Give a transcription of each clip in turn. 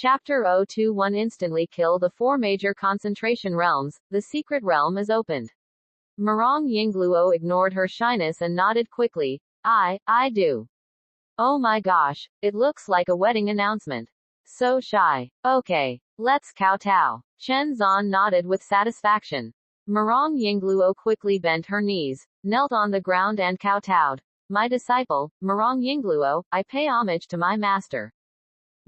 Chapter 021 Instantly kill the 4 major concentration realms, the secret realm is opened. Murong Yingluo ignored her shyness and nodded quickly. I do. Oh my gosh, it looks like a wedding announcement. So shy. Okay, let's kowtow. Chen Zan nodded with satisfaction. Murong Yingluo quickly bent her knees, knelt on the ground and kowtowed. My disciple, Murong Yingluo, I pay homage to my master.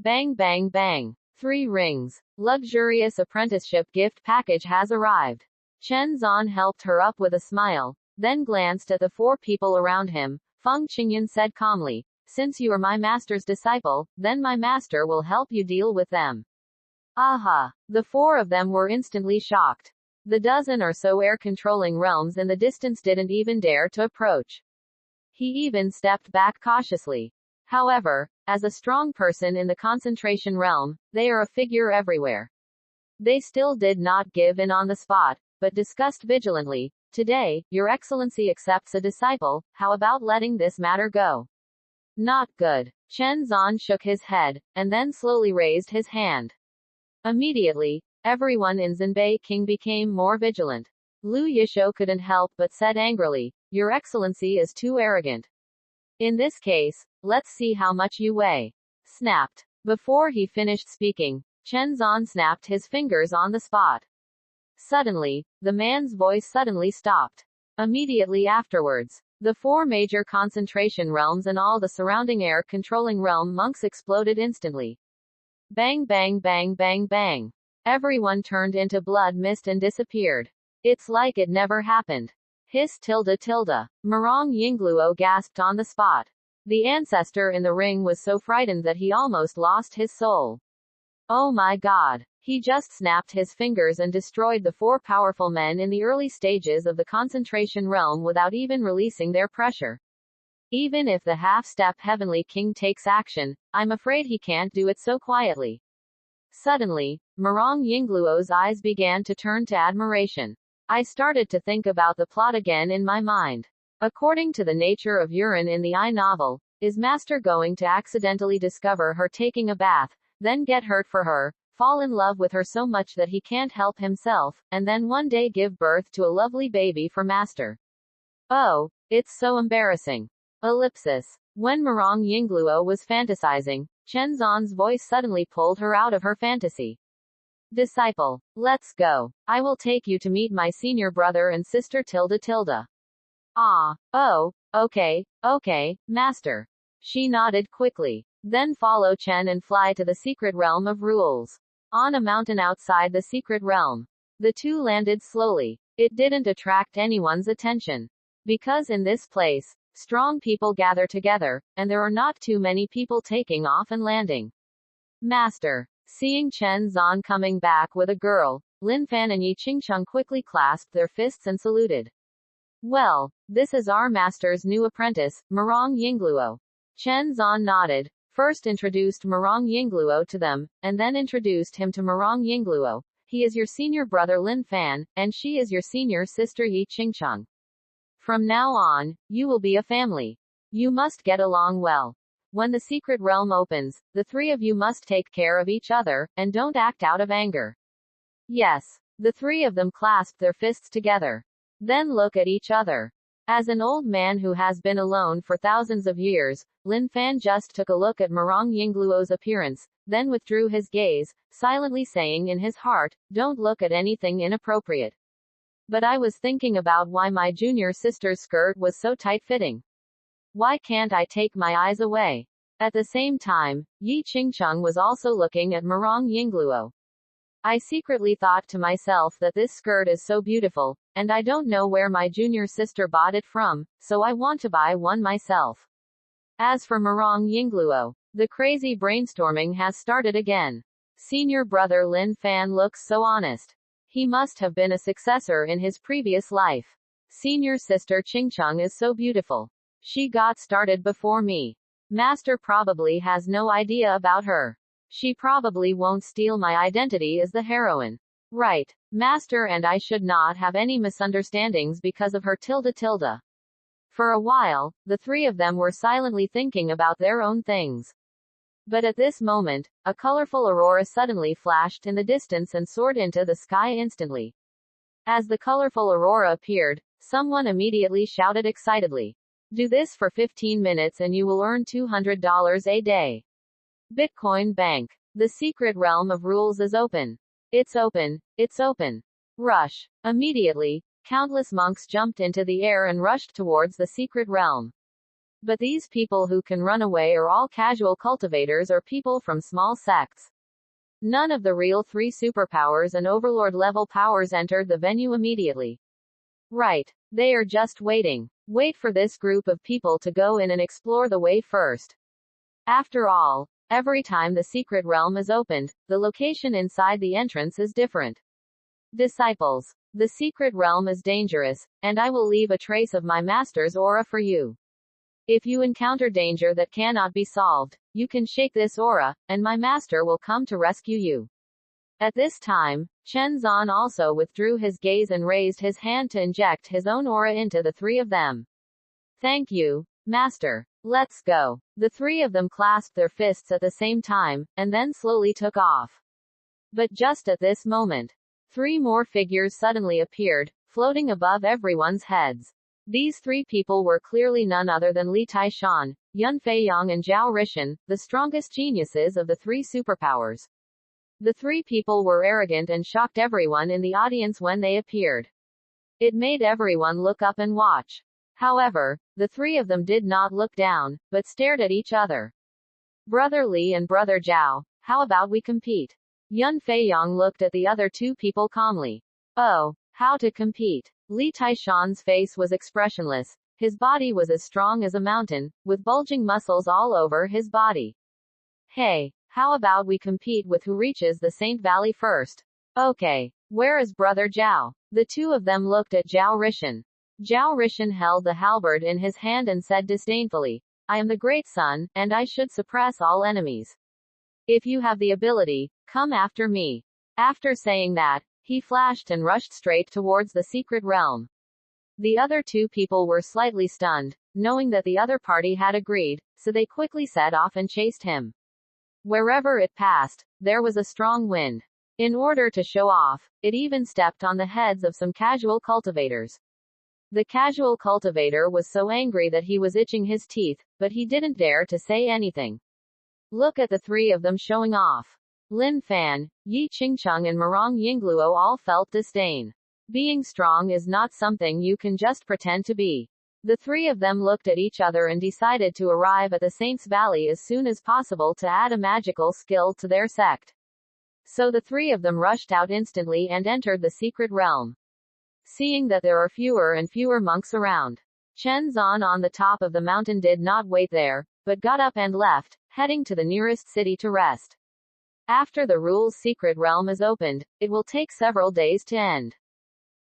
Bang bang bang. 3 rings. Luxurious apprenticeship gift package has arrived. Chen Zan helped her up with a smile, then glanced at the 4 people around him. Feng Qingyan said calmly, since you are my master's disciple, then my master will help you deal with them. Aha! The 4 of them were instantly shocked. The dozen or so air-controlling realms in the distance didn't even dare to approach. He even stepped back cautiously. However, as a strong person in the concentration realm, they are a figure everywhere. They still did not give in on the spot, but discussed vigilantly, today, Your Excellency accepts a disciple, how about letting this matter go? Not good. Chen Zan shook his head, and then slowly raised his hand. Immediately, everyone in Zhenbei King became more vigilant. Lu Yisho couldn't help but said angrily, Your Excellency is too arrogant. In this case, let's see how much you weigh. Snapped. Before he finished speaking, Chen Zan snapped his fingers on the spot. Suddenly, the man's voice suddenly stopped. Immediately afterwards, the 4 major concentration realms and all the surrounding air-controlling realm monks exploded instantly. Bang bang bang bang bang. Everyone turned into blood mist and disappeared. It's like it never happened. Hiss tilde tilde. Murong Yingluo gasped on the spot. The ancestor in the ring was so frightened that he almost lost his soul. Oh my god. He just snapped his fingers and destroyed the 4 powerful men in the early stages of the concentration realm without even releasing their pressure. Even if the half-step Heavenly King takes action, I'm afraid he can't do it so quietly. Suddenly, Murong Yingluo's eyes began to turn to admiration. I started to think about the plot again in my mind. According to the nature of urine in the I novel, is Master going to accidentally discover her taking a bath, then get hurt for her, fall in love with her so much that he can't help himself, and then one day give birth to a lovely baby for Master? Oh, it's so embarrassing. Ellipsis. When Murong Yingluo was fantasizing, Chen Zan's voice suddenly pulled her out of her fantasy. Disciple, let's go. I will take you to meet my senior brother and sister tilde tilde. Ah, oh, okay, master. She nodded quickly. Then follow Chen and fly to the secret realm of rules. On a mountain outside the secret realm. The 2 landed slowly. It didn't attract anyone's attention. Because in this place, strong people gather together, and there are not too many people taking off and landing. Master. Seeing Chen Zan coming back with a girl, Lin Fan and Yi Qingcheng quickly clasped their fists and saluted. Well, this is our master's new apprentice, Murong Yingluo. Chen Zan nodded, first introduced Murong Yingluo to them, and then introduced him to Murong Yingluo. He is your senior brother Lin Fan, and she is your senior sister Yi Qingcheng. From now on, you will be a family. You must get along well. When the secret realm opens, the 3 of you must take care of each other, and don't act out of anger. Yes. The 3 of them clasped their fists together. Then look at each other. As an old man who has been alone for thousands of years, Lin Fan just took a look at Murong Yingluo's appearance, then withdrew his gaze, silently saying in his heart, don't look at anything inappropriate. But I was thinking about why my junior sister's skirt was so tight-fitting. Why can't I take my eyes away? At the same time, Yi Qingcheng was also looking at Murong Yingluo. I secretly thought to myself that this skirt is so beautiful, and I don't know where my junior sister bought it from, so I want to buy one myself. As for Murong Yingluo, the crazy brainstorming has started again. Senior brother Lin Fan looks so honest. He must have been a successor in his previous life. Senior sister Qingcheng is so beautiful. She got started before me. Master probably has no idea about her. She probably won't steal my identity as the heroine. Right. Master and I should not have any misunderstandings because of her tilde tilde. For a while, the 3 of them were silently thinking about their own things. But at this moment, a colorful aurora suddenly flashed in the distance and soared into the sky instantly. As the colorful aurora appeared, someone immediately shouted excitedly, "Do this for 15 minutes and you will earn $200 a day." Bitcoin Bank. The secret realm of rules is open. It's open. It's open. Rush. Immediately, countless monks jumped into the air and rushed towards the secret realm. But these people who can run away are all casual cultivators or people from small sects. None of the real 3 superpowers and overlord level powers entered the venue immediately. Right. They are just waiting. Wait for this group of people to go in and explore the way first. After all, every time the secret realm is opened, the location inside the entrance is different. Disciples. The secret realm is dangerous, and I will leave a trace of my master's aura for you. If you encounter danger that cannot be solved, you can shake this aura, and my master will come to rescue you. At this time, Chen Zan also withdrew his gaze and raised his hand to inject his own aura into the 3 of them. Thank you, Master. Let's go. The 3 of them clasped their fists at the same time, and then slowly took off. But just at this moment, 3 more figures suddenly appeared, floating above everyone's heads. These 3 people were clearly none other than Li Taishan, Yun Feiyang and Zhao Rishan, the strongest geniuses of the 3 superpowers. The 3 people were arrogant and shocked everyone in the audience when they appeared. It made everyone look up and watch. However, the 3 of them did not look down, but stared at each other. Brother Li and Brother Zhao, how about we compete? Yun Feiyang looked at the other 2 people calmly. Oh, how to compete? Li Taishan's face was expressionless. His body was as strong as a mountain, with bulging muscles all over his body. Hey, how about we compete with who reaches the Saint Valley first? Okay. Where is Brother Zhao? The 2 of them looked at Zhao Rishan. Zhao Rishan held the halberd in his hand and said disdainfully, I am the great sun, and I should suppress all enemies. If you have the ability, come after me. After saying that, he flashed and rushed straight towards the secret realm. The other 2 people were slightly stunned, knowing that the other party had agreed, so they quickly set off and chased him. Wherever it passed, there was a strong wind. In order to show off, it even stepped on the heads of some casual cultivators. The casual cultivator was so angry that he was itching his teeth, but he didn't dare to say anything. Look at the 3 of them showing off. Lin Fan, Yi Qingcheng and Murong Yingluo all felt disdain. Being strong is not something you can just pretend to be. The 3 of them looked at each other and decided to arrive at the Saints Valley as soon as possible to add a magical skill to their sect. So the 3 of them rushed out instantly and entered the secret realm. Seeing that there are fewer and fewer monks around, Chen Zan on the top of the mountain did not wait there, but got up and left, heading to the nearest city to rest. After the rule's secret realm is opened, it will take several days to end.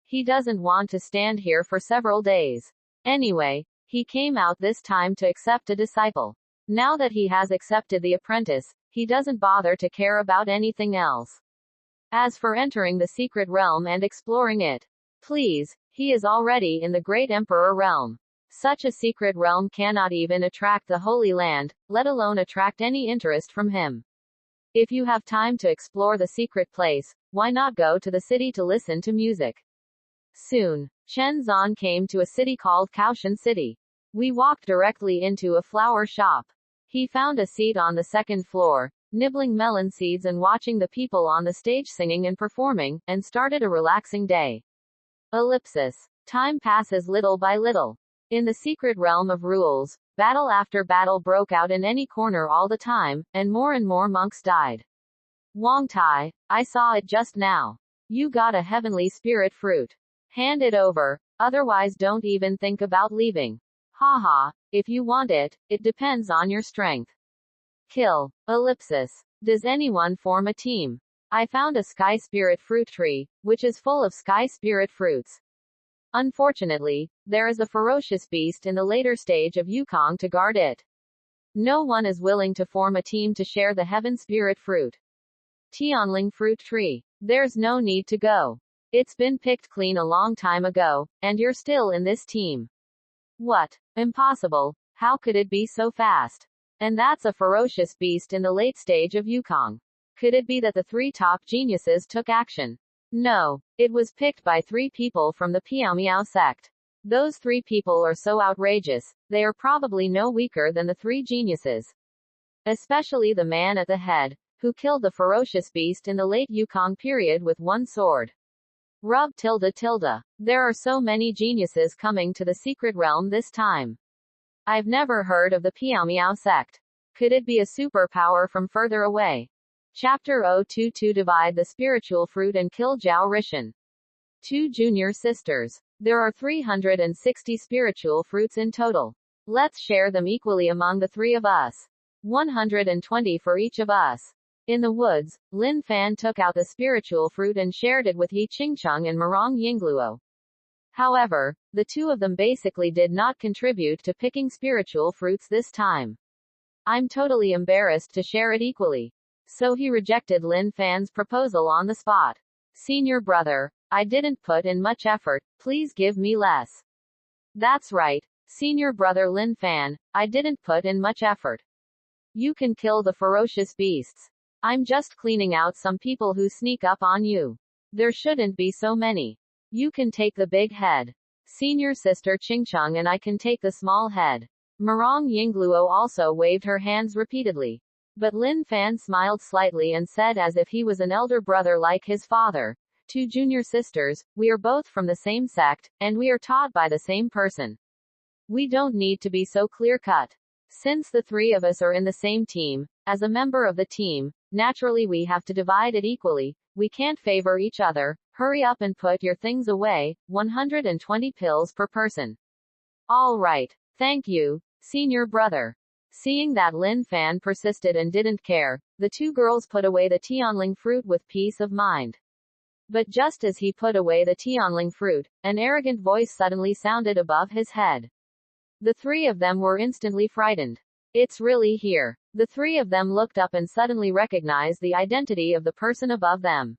He doesn't want to stand here for several days. Anyway, he came out this time to accept a disciple. Now that he has accepted the apprentice, he doesn't bother to care about anything else. As for entering the secret realm and exploring it, please, he is already in the Great Emperor realm. Such a secret realm cannot even attract the Holy Land, let alone attract any interest from him. If you have time to explore the secret place, why not go to the city to listen to music? Soon, Chen Zan came to a city called Kaoshan City. We walked directly into a flower shop. He found a seat on the 2nd floor, nibbling melon seeds and watching the people on the stage singing and performing, and started a relaxing day. Ellipsis. Time passes little by little. In the secret realm of rules, battle after battle broke out in any corner all the time, and more monks died. Wang Tai, I saw it just now. You got a heavenly spirit fruit. Hand it over, otherwise don't even think about leaving. Haha, if you want it, it depends on your strength. Kill. Ellipsis. Does anyone form a team? I found a sky spirit fruit tree, which is full of sky spirit fruits. Unfortunately, there is a ferocious beast in the later stage of Yukong to guard it. No one is willing to form a team to share the heaven spirit fruit. Tianling fruit tree. There's no need to go. It's been picked clean a long time ago, and you're still in this team. What? Impossible. How could it be so fast? And that's a ferocious beast in the late stage of Yukong. Could it be that the three top geniuses took action? No. It was picked by three people from the Piao Miao sect. Those three people are so outrageous, they are probably no weaker than the three geniuses. Especially the man at the head, who killed the ferocious beast in the late Yukong period with one sword. Rub tilde tilde. There are so many geniuses coming to the secret realm this time. I've never heard of the Piao Miao sect. Could it be a superpower from further away? Chapter 022 Divide the spiritual fruit and kill Zhao Rishan. Two junior sisters. There are 360 spiritual fruits in total. Let's share them equally among the three of us. 120 for each of us. In the woods, Lin Fan took out the spiritual fruit and shared it with Yi Qingcheng and Marong Yingluo. However, the two of them basically did not contribute to picking spiritual fruits this time. I'm totally embarrassed to share it equally. So he rejected Lin Fan's proposal on the spot. Senior brother, I didn't put in much effort, please give me less. That's right, senior brother Lin Fan, I didn't put in much effort. You can kill the ferocious beasts. I'm just cleaning out some people who sneak up on you. There shouldn't be so many. You can take the big head. Senior sister Qingcheng and I can take the small head. Marong Yingluo also waved her hands repeatedly. But Lin Fan smiled slightly and said as if he was an elder brother like his father. Two junior sisters, we are both from the same sect, and we are taught by the same person. We don't need to be so clear-cut. Since the three of us are in the same team, as a member of the team, naturally we have to divide it equally. We can't favor each other. Hurry up and put your things away. 120 pills per person. All right. Thank you, senior brother. Seeing that Lin Fan persisted and didn't care, the two girls put away the Tianling fruit with peace of mind. But just as he put away the Tianling fruit, an arrogant voice suddenly sounded above his head. The three of them were instantly frightened. It's really here. The three of them looked up and suddenly recognized the identity of the person above them.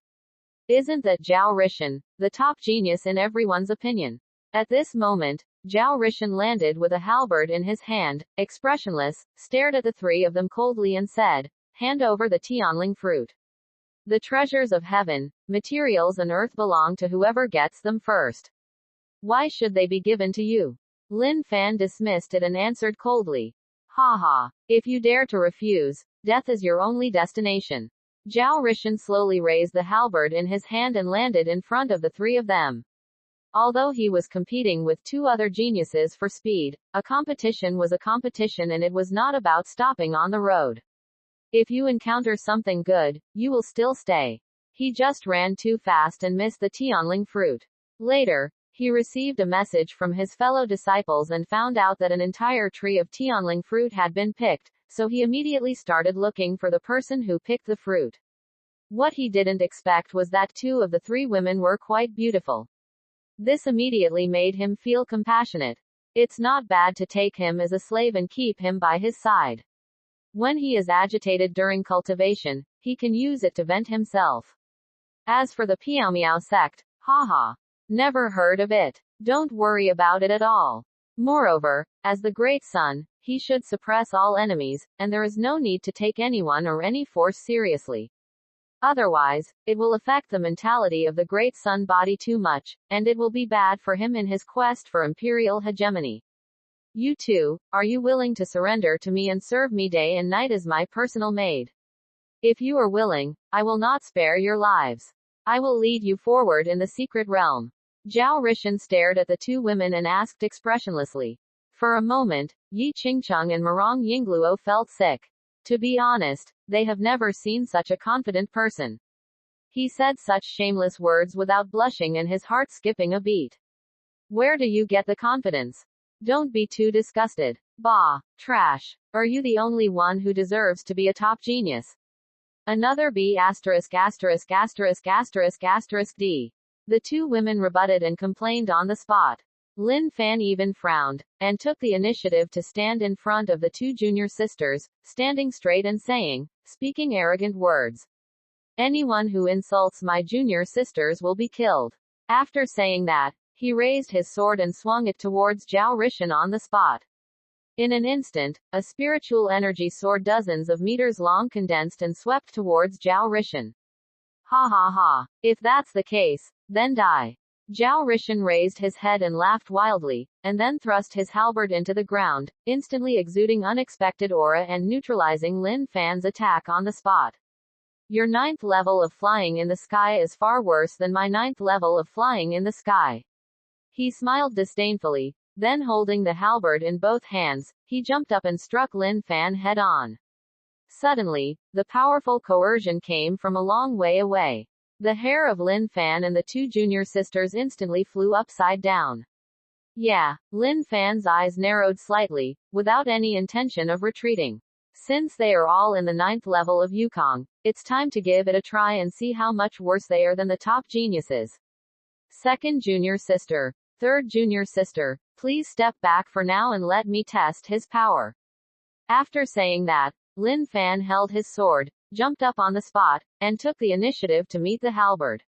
Isn't that Zhao Rishan, the top genius in everyone's opinion? At this moment, Zhao Rishan landed with a halberd in his hand, expressionless, stared at the three of them coldly and said, hand over the Tianling fruit. The treasures of heaven, materials and earth belong to whoever gets them first. Why should they be given to you? Lin Fan dismissed it and answered coldly. Ha ha. If you dare to refuse, death is your only destination. Zhao Rishan slowly raised the halberd in his hand and landed in front of the three of them. Although he was competing with two other geniuses for speed, a competition was a competition and it was not about stopping on the road. If you encounter something good, you will still stay. He just ran too fast and missed the Tianling fruit. Later, he received a message from his fellow disciples and found out that an entire tree of Tianling fruit had been picked, so he immediately started looking for the person who picked the fruit. What he didn't expect was that two of the three women were quite beautiful. This immediately made him feel compassionate. It's not bad to take him as a slave and keep him by his side. When he is agitated during cultivation, he can use it to vent himself. As for the Piao Miao sect, haha. Never heard of it. Don't worry about it at all. Moreover, as the Great Sun, he should suppress all enemies, and there is no need to take anyone or any force seriously. Otherwise, it will affect the mentality of the Great Sun body too much, and it will be bad for him in his quest for imperial hegemony. You two, are you willing to surrender to me and serve me day and night as my personal maid? If you are willing, I will not spare your lives. I will lead you forward in the secret realm. Zhao Rishan stared at the two women and asked expressionlessly. For a moment, Yi Qingcheng and Marong Yingluo felt sick. To be honest, they have never seen such a confident person. He said such shameless words without blushing and his heart skipping a beat. Where do you get the confidence? Don't be too disgusted. Bah, trash. Are you the only one who deserves to be a top genius? Another B************************* D. The two women rebutted and complained on the spot. Lin Fan even frowned, and took the initiative to stand in front of the two junior sisters, standing straight and saying, speaking arrogant words. Anyone who insults my junior sisters will be killed. After saying that, he raised his sword and swung it towards Zhao Rishan on the spot. In an instant, a spiritual energy soared dozens of meters long, condensed and swept towards Zhao Rishan. Ha ha ha. If that's the case, then die. Zhao Rishan raised his head and laughed wildly, and then thrust his halberd into the ground, instantly exuding unexpected aura and neutralizing Lin Fan's attack on the spot. Your 9th level of flying in the sky is far worse than my 9th level of flying in the sky. He smiled disdainfully, then holding the halberd in both hands, he jumped up and struck Lin Fan head on. Suddenly, the powerful coercion came from a long way away. The hair of Lin Fan and the two junior sisters instantly flew upside down. Yeah, Lin Fan's eyes narrowed slightly, without any intention of retreating. Since they are all in the 9th level of Yukong, it's time to give it a try and see how much worse they are than the top geniuses. Second junior sister. Third junior sister, please step back for now and let me test his power. After saying that, Lin Fan held his sword, jumped up on the spot, and took the initiative to meet the halberd.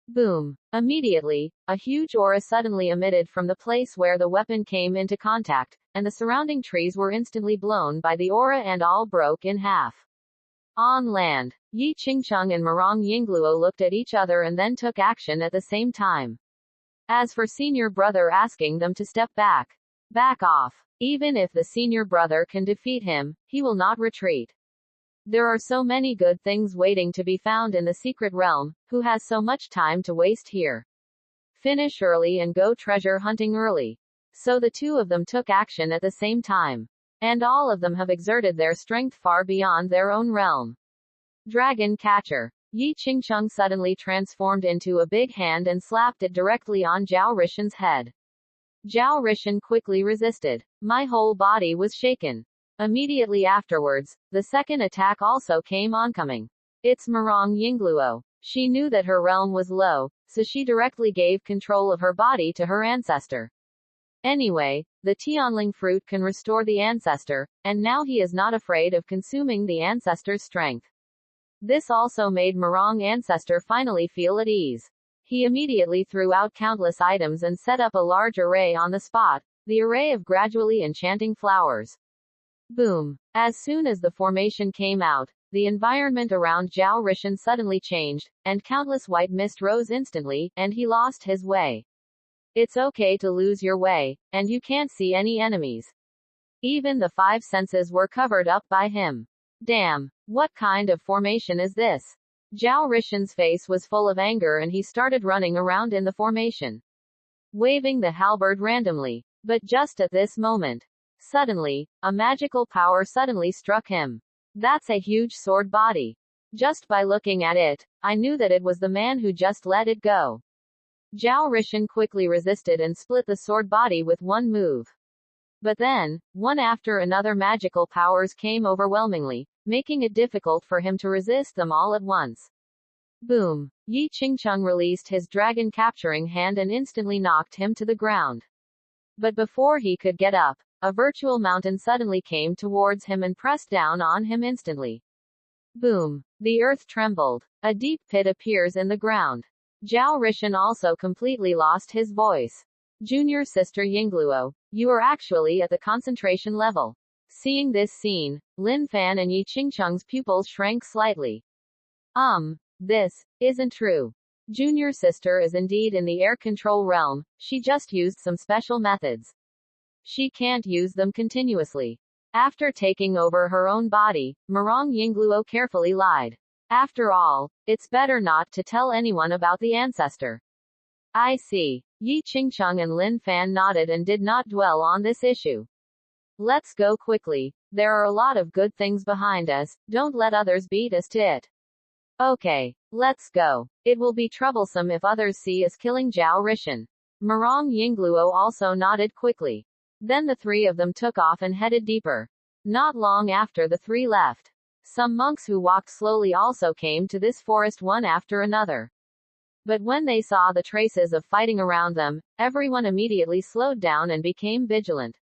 Boom. Immediately, a huge aura suddenly emitted from the place where the weapon came into contact, and the surrounding trees were instantly blown by the aura and all broke in half. On land, Yi Qingcheng and Murong Yingluo looked at each other and then took action at the same time. As for senior brother asking them to step back. Back off. Even if the senior brother can defeat him, he will not retreat. There are so many good things waiting to be found in the secret realm, who has so much time to waste here? Finish early and go treasure hunting early. So the two of them took action at the same time. And all of them have exerted their strength far beyond their own realm. Dragon Catcher. Yi Qingcheng suddenly transformed into a big hand and slapped it directly on Zhao Rishan's head. Zhao Rishan quickly resisted. My whole body was shaken. Immediately afterwards, the second attack also came oncoming. It's Murong Yingluo. She knew that her realm was low, so she directly gave control of her body to her ancestor. Anyway, the Tianling fruit can restore the ancestor, and now he is not afraid of consuming the ancestor's strength. This also made Murong ancestor finally feel at ease. He immediately threw out countless items and set up a large array on the spot, the array of gradually enchanting flowers. Boom. As soon as the formation came out, the environment around Zhao Rishan suddenly changed, and countless white mist rose instantly, and he lost his way. It's okay to lose your way, and you can't see any enemies. Even the 5 senses were covered up by him. Damn, what kind of formation is this? Zhao Rishan's face was full of anger and he started running around in the formation, waving the halberd randomly. But just at this moment, suddenly, a magical power suddenly struck him. That's a huge sword body. Just by looking at it, I knew that it was the man who just let it go. Zhao Rishan quickly resisted and split the sword body with one move. But then, one after another magical powers came overwhelmingly, making it difficult for him to resist them all at once. Boom. Yi Qingcheng released his dragon capturing hand and instantly knocked him to the ground. But before he could get up, a virtual mountain suddenly came towards him and pressed down on him instantly. Boom. The earth trembled. A deep pit appears in the ground. Zhao Rishan also completely lost his voice. Junior sister Yingluo, you are actually at the concentration level. Seeing this scene, Lin Fan and Yi Qingcheng's pupils shrank slightly. This isn't true. Junior sister is indeed in the air control realm, she just used some special methods. She can't use them continuously. After taking over her own body, Murong Yingluo carefully lied. After all, it's better not to tell anyone about the ancestor. I see. Yi Qingcheng and Lin Fan nodded and did not dwell on this issue. Let's go quickly. There are a lot of good things behind us, don't let others beat us to it. Okay, let's go. It will be troublesome if others see us killing Zhao Rishan. Murong Yingluo also nodded quickly. Then the 3 of them took off and headed deeper. Not long after the 3 left, some monks who walked slowly also came to this forest one after another. But when they saw the traces of fighting around them, everyone immediately slowed down and became vigilant.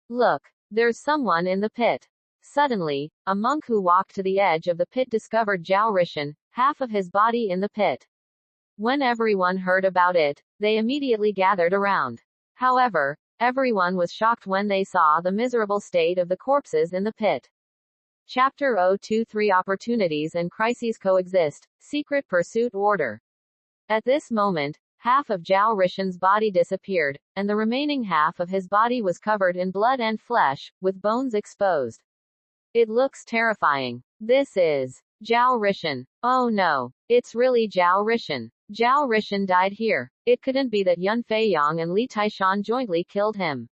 Look, there's someone in the pit. Suddenly, a monk who walked to the edge of the pit discovered Zhao Rishan, half of his body in the pit. When everyone heard about it, they immediately gathered around. However, Everyone was shocked when they saw the miserable state of the corpses in the pit. Chapter 023 Opportunities and Crises Coexist. Secret Pursuit Order. At this moment, half of Zhao Rishan's body disappeared, and the remaining half of his body was covered in blood and flesh, with bones exposed. It looks terrifying. This is Zhao Rishan. Oh no. It's really Zhao Rishan. Zhao Rishan died here. It couldn't be that Yun Feiyong and Li Taishan jointly killed him.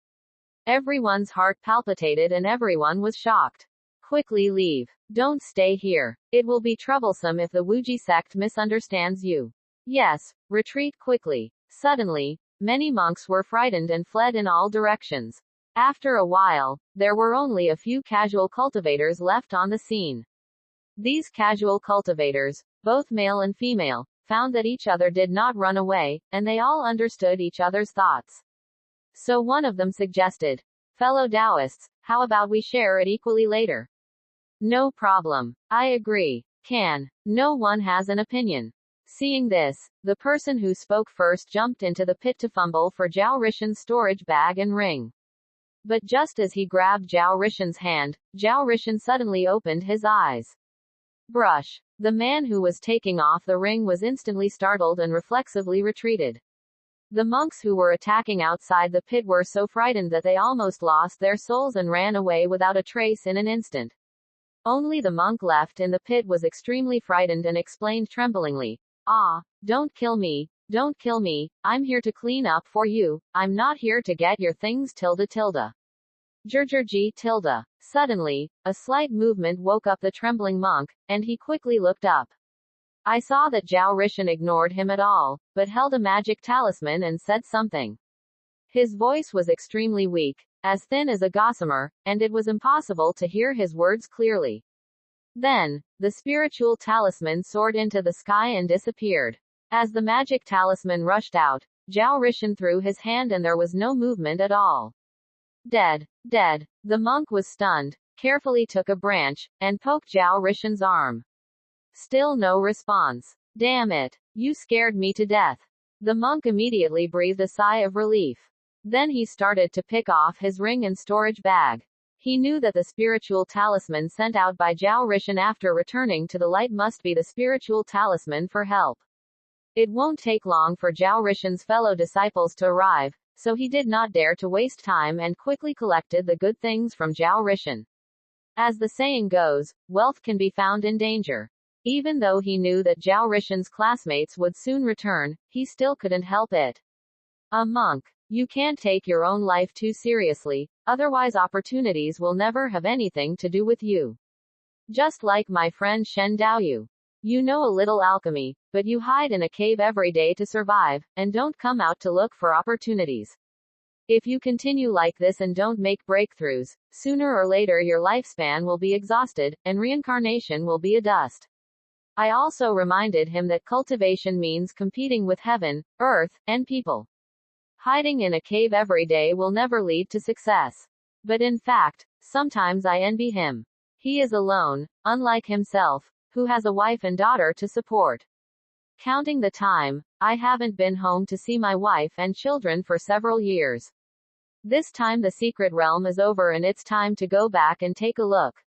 Everyone's heart palpitated and everyone was shocked. Quickly leave. Don't stay here. It will be troublesome if the Wuji sect misunderstands you. Yes, retreat quickly. Suddenly, many monks were frightened and fled in all directions. After a while, there were only a few casual cultivators left on the scene. These casual cultivators, both male and female, found that each other did not run away, and they all understood each other's thoughts. So one of them suggested, "Fellow Taoists, how about we share it equally later?" "No problem. I agree. Can. No one has an opinion." Seeing this, the person who spoke first jumped into the pit to fumble for Zhao Rishan's storage bag and ring. But just as he grabbed Zhao Rishan's hand, Zhao Rishan suddenly opened his eyes. Brush. The man who was taking off the ring was instantly startled and reflexively retreated. The monks who were attacking outside the pit were so frightened that they almost lost their souls and ran away without a trace in an instant. Only the monk left in the pit was extremely frightened and explained tremblingly, "Ah, don't kill me, don't kill me, I'm here to clean up for you, I'm not here to get your things tilde. Jurjurji tilde." Suddenly, a slight movement woke up the trembling monk, and he quickly looked up. I saw that Zhao Rishan ignored him at all, but held a magic talisman and said something. His voice was extremely weak, as thin as a gossamer, and it was impossible to hear his words clearly. Then, the spiritual talisman soared into the sky and disappeared. As the magic talisman rushed out, Zhao Rishan threw his hand and there was no movement at all. Dead. Dead. The monk was stunned, carefully took a branch, and poked Zhao Rishan's arm. Still no response. "Damn it. You scared me to death." The monk immediately breathed a sigh of relief. Then he started to pick off his ring and storage bag. He knew that the spiritual talisman sent out by Zhao Rishan after returning to the light must be the spiritual talisman for help. It won't take long for Zhao Rishan's fellow disciples to arrive, so he did not dare to waste time and quickly collected the good things from Zhao Rishan. As the saying goes, wealth can be found in danger. Even though he knew that Zhao Rishan's classmates would soon return, he still couldn't help it. A monk. You can't take your own life too seriously, otherwise opportunities will never have anything to do with you. Just like my friend Shen Daoyu. You know a little alchemy, but you hide in a cave every day to survive, and don't come out to look for opportunities. If you continue like this and don't make breakthroughs, sooner or later your lifespan will be exhausted, and reincarnation will be a dust. I also reminded him that cultivation means competing with heaven, earth, and people. Hiding in a cave every day will never lead to success. But in fact, sometimes I envy him. He is alone, unlike himself, who has a wife and daughter to support. Counting the time, I haven't been home to see my wife and children for several years. This time the secret realm is over and it's time to go back and take a look.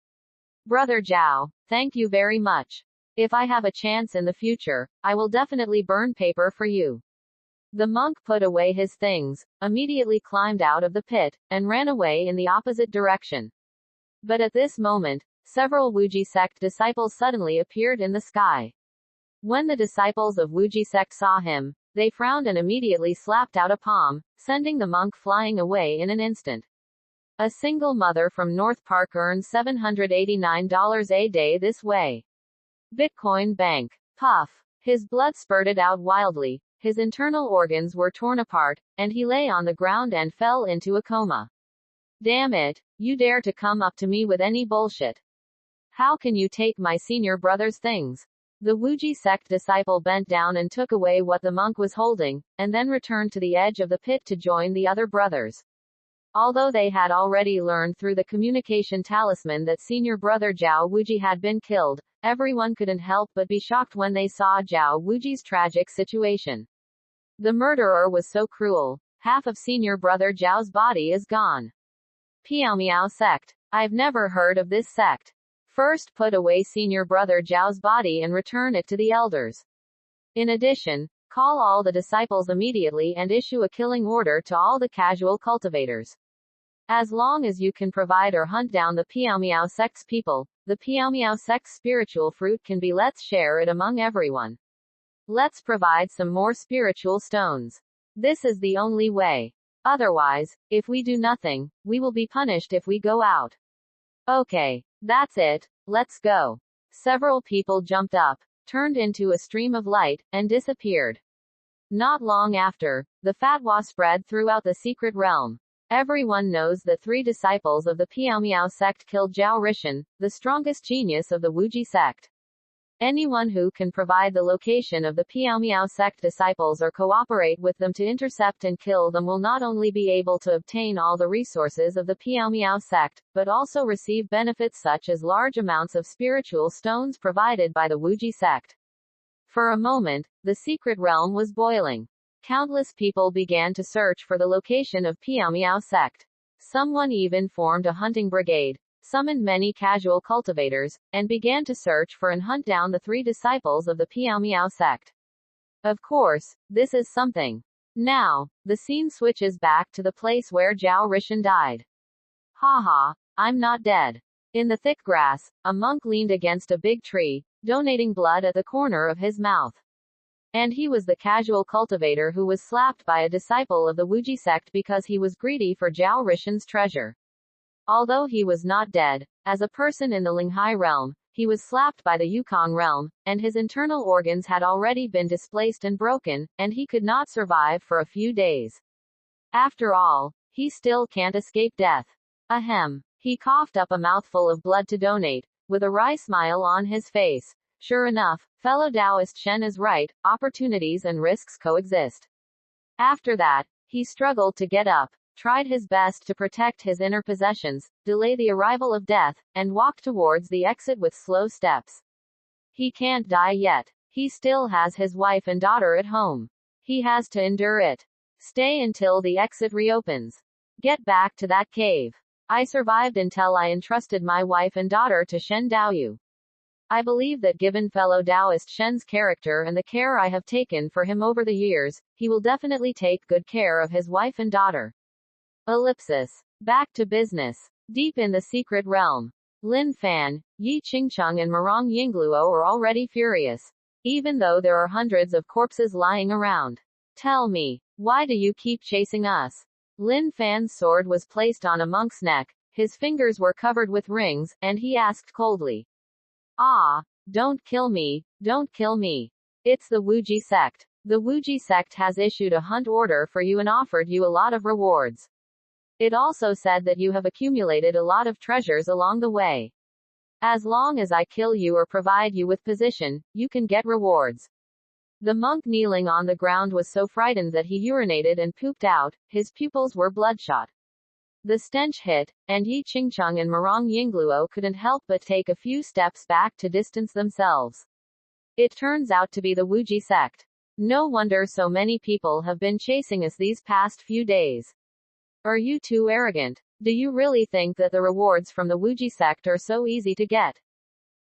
Brother Zhao, thank you very much. If I have a chance in the future, I will definitely burn paper for you. The monk put away his things, immediately climbed out of the pit, and ran away in the opposite direction. But at this moment, several Wuji sect disciples suddenly appeared in the sky. When the disciples of Wuji sect saw him, they frowned and immediately slapped out a palm, sending the monk flying away in an instant. A single mother from North Park earned $789 a day this way. Bitcoin Bank. Puff. His blood spurted out wildly, his internal organs were torn apart, and he lay on the ground and fell into a coma. Damn it, you dare to come up to me with any bullshit. How can you take my senior brother's things? The Wuji sect disciple bent down and took away what the monk was holding, and then returned to the edge of the pit to join the other brothers. Although they had already learned through the communication talisman that senior brother Zhao Wuji had been killed, everyone couldn't help but be shocked when they saw Zhao Wuji's tragic situation. The murderer was so cruel. half of senior brother Zhao's body is gone. Piao Miao sect. I've never heard of this sect. First put away senior brother Zhao's body and return it to the elders. In addition, call all the disciples immediately and issue a killing order to all the casual cultivators. As long as you can provide or hunt down the Piao Miao sect's people, the Piao Miao sect's spiritual fruit can be. Let's share it among everyone. Let's provide some more spiritual stones. This is the only way. Otherwise, if we do nothing, we will be punished if we go out. Okay, that's it, let's go. Several people jumped up, turned into a stream of light, and disappeared. Not long after, the fatwa spread throughout the secret realm. Everyone knows that 3 disciples of the Piao Miao sect killed Zhao Rishan, the strongest genius of the Wuji sect. Anyone who can provide the location of the Piao Miao sect disciples or cooperate with them to intercept and kill them will not only be able to obtain all the resources of the Piao Miao sect, but also receive benefits such as large amounts of spiritual stones provided by the Wuji sect. For a moment, the secret realm was boiling. Countless people began to search for the location of Piao Miao sect. Someone even formed a hunting brigade, summoned many casual cultivators, and began to search for and hunt down the 3 disciples of the Piao Miao sect. Of course, this is something. Now, the scene switches back to the place where Zhao Rishan died. Haha, I'm not dead. In the thick grass, a monk leaned against a big tree, donating blood at the corner of his mouth. And he was the casual cultivator who was slapped by a disciple of the Wuji sect because he was greedy for Zhao Rishan's treasure. Although he was not dead, as a person in the Linghai realm, he was slapped by the Yukong realm, and his internal organs had already been displaced and broken, and he could not survive for a few days. After all, he still can't escape death. Ahem. He coughed up a mouthful of blood to donate, with a wry smile on his face. Sure enough, fellow Taoist Shen is right, opportunities and risks coexist. After that, he struggled to get up, tried his best to protect his inner possessions, delay the arrival of death, and walked towards the exit with slow steps. He can't die yet. He still has his wife and daughter at home. He has to endure it. Stay until the exit reopens. Get back to that cave. I survived until I entrusted my wife and daughter to Shen Daoyu. I believe that given fellow Taoist Shen's character and the care I have taken for him over the years, he will definitely take good care of his wife and daughter. Ellipsis. Back to business. Deep in the secret realm. Lin Fan, Yi Qingcheng and Murong Yingluo are already furious. Even though there are hundreds of corpses lying around. Tell me, why do you keep chasing us? Lin Fan's sword was placed on a monk's neck, his fingers were covered with rings, and he asked coldly. Ah, don't kill me, don't kill me. It's the Wuji sect. The Wuji sect has issued a hunt order for you and offered you a lot of rewards. It also said that you have accumulated a lot of treasures along the way. As long as I kill you or provide you with position, you can get rewards. The monk kneeling on the ground was so frightened that he urinated and pooped out, his pupils were bloodshot. The stench hit, and Yi Qingcheng and Murong Yingluo couldn't help but take a few steps back to distance themselves. It turns out to be the Wuji sect. No wonder so many people have been chasing us these past few days. Are you too arrogant? Do you really think that the rewards from the Wuji sect are so easy to get?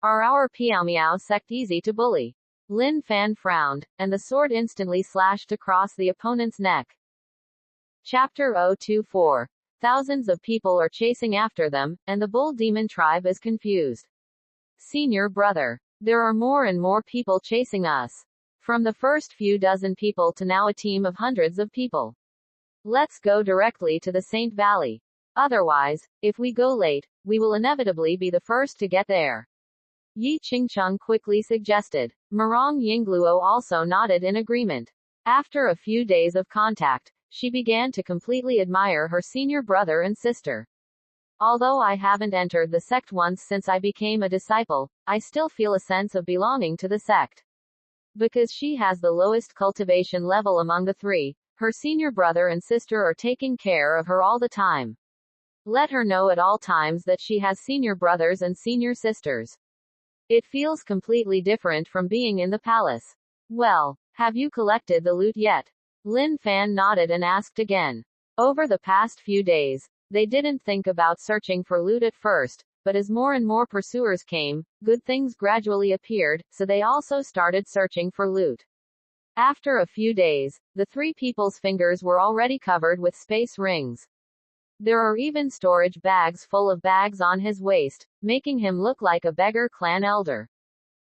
Are our Piao Miao sect easy to bully? Lin Fan frowned, and the sword instantly slashed across the opponent's neck. Chapter 024. Thousands of people are chasing after them, and the bull demon tribe is confused. Senior brother. There are more and more people chasing us. From the first few dozen people to now a team of hundreds of people. Let's go directly to the Saint Valley. Otherwise, if we go late, we will inevitably be the first to get there. Yi Qingcheng quickly suggested. Murong Yingluo also nodded in agreement. After a few days of contact, she began to completely admire her senior brother and sister. Although I haven't entered the sect once since I became a disciple, I still feel a sense of belonging to the sect. Because she has the lowest cultivation level among the 3, her senior brother and sister are taking care of her all the time. Let her know at all times that she has senior brothers and senior sisters. It feels completely different from being in the palace. Well, have you collected the loot yet? Lin Fan nodded and asked again. Over the past few days, they didn't think about searching for loot at first, but as more and more pursuers came, good things gradually appeared, so they also started searching for loot. After a few days, the three people's fingers were already covered with space rings. There are even storage bags full of bags on his waist, making him look like a beggar clan elder.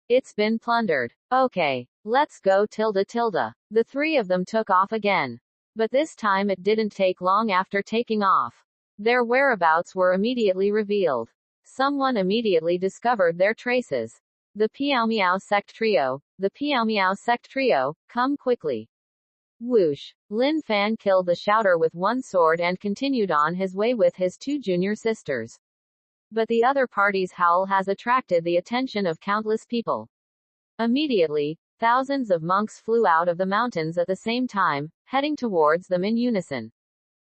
It's been plundered. Okay, let's go tilde. The three of them took off again. But this time it didn't take long after taking off. Their whereabouts were immediately revealed. Someone immediately discovered their traces. The Piao Miao sect trio. The Piao Miao sect trio, come quickly. Whoosh. Lin Fan killed the shouter with one sword and continued on his way with his two junior sisters. But the other party's howl has attracted the attention of countless people. Immediately, thousands of monks flew out of the mountains at the same time, heading towards them in unison.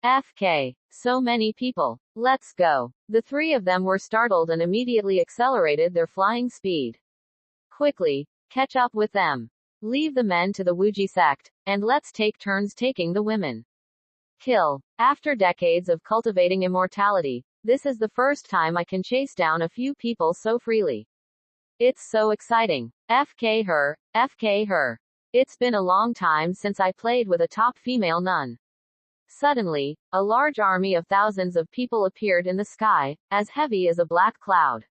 FK. So many people. Let's go. The three of them were startled and immediately accelerated their flying speed. Quickly, catch up with them. Leave the men to the Wuji sect, and let's take turns taking the women. Kill. After decades of cultivating immortality, this is the first time I can chase down a few people so freely. It's so exciting. FK her, FK her. It's been a long time since I played with a top female nun. Suddenly, a large army of thousands of people appeared in the sky, as heavy as a black cloud.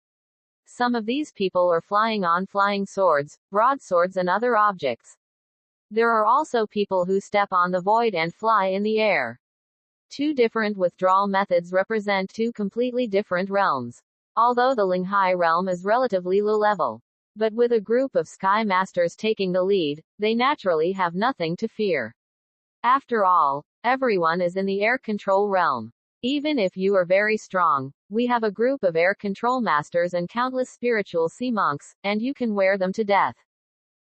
Some of these people are flying on flying swords, broadswords and other objects. There are also people who step on the void and fly in the air. Two different withdrawal methods represent two completely different realms. Although the Linghai realm is relatively low level. But with a group of Sky Masters taking the lead, they naturally have nothing to fear. After all, everyone is in the air control realm. Even if you are very strong, we have a group of air control masters and countless spiritual sea monks, and you can wear them to death.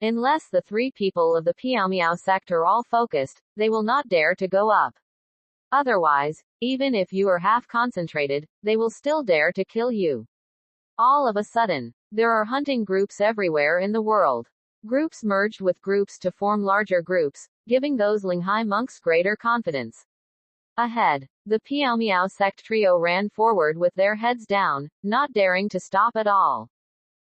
Unless the three people of the Piao Miao sect are all focused, they will not dare to go up. Otherwise, even if you are half concentrated, they will still dare to kill you. All of a sudden, there are hunting groups everywhere in the world. Groups merged with groups to form larger groups, giving those Linghai monks greater confidence. Ahead, the Piao Miao sect trio ran forward with their heads down, not daring to stop at all.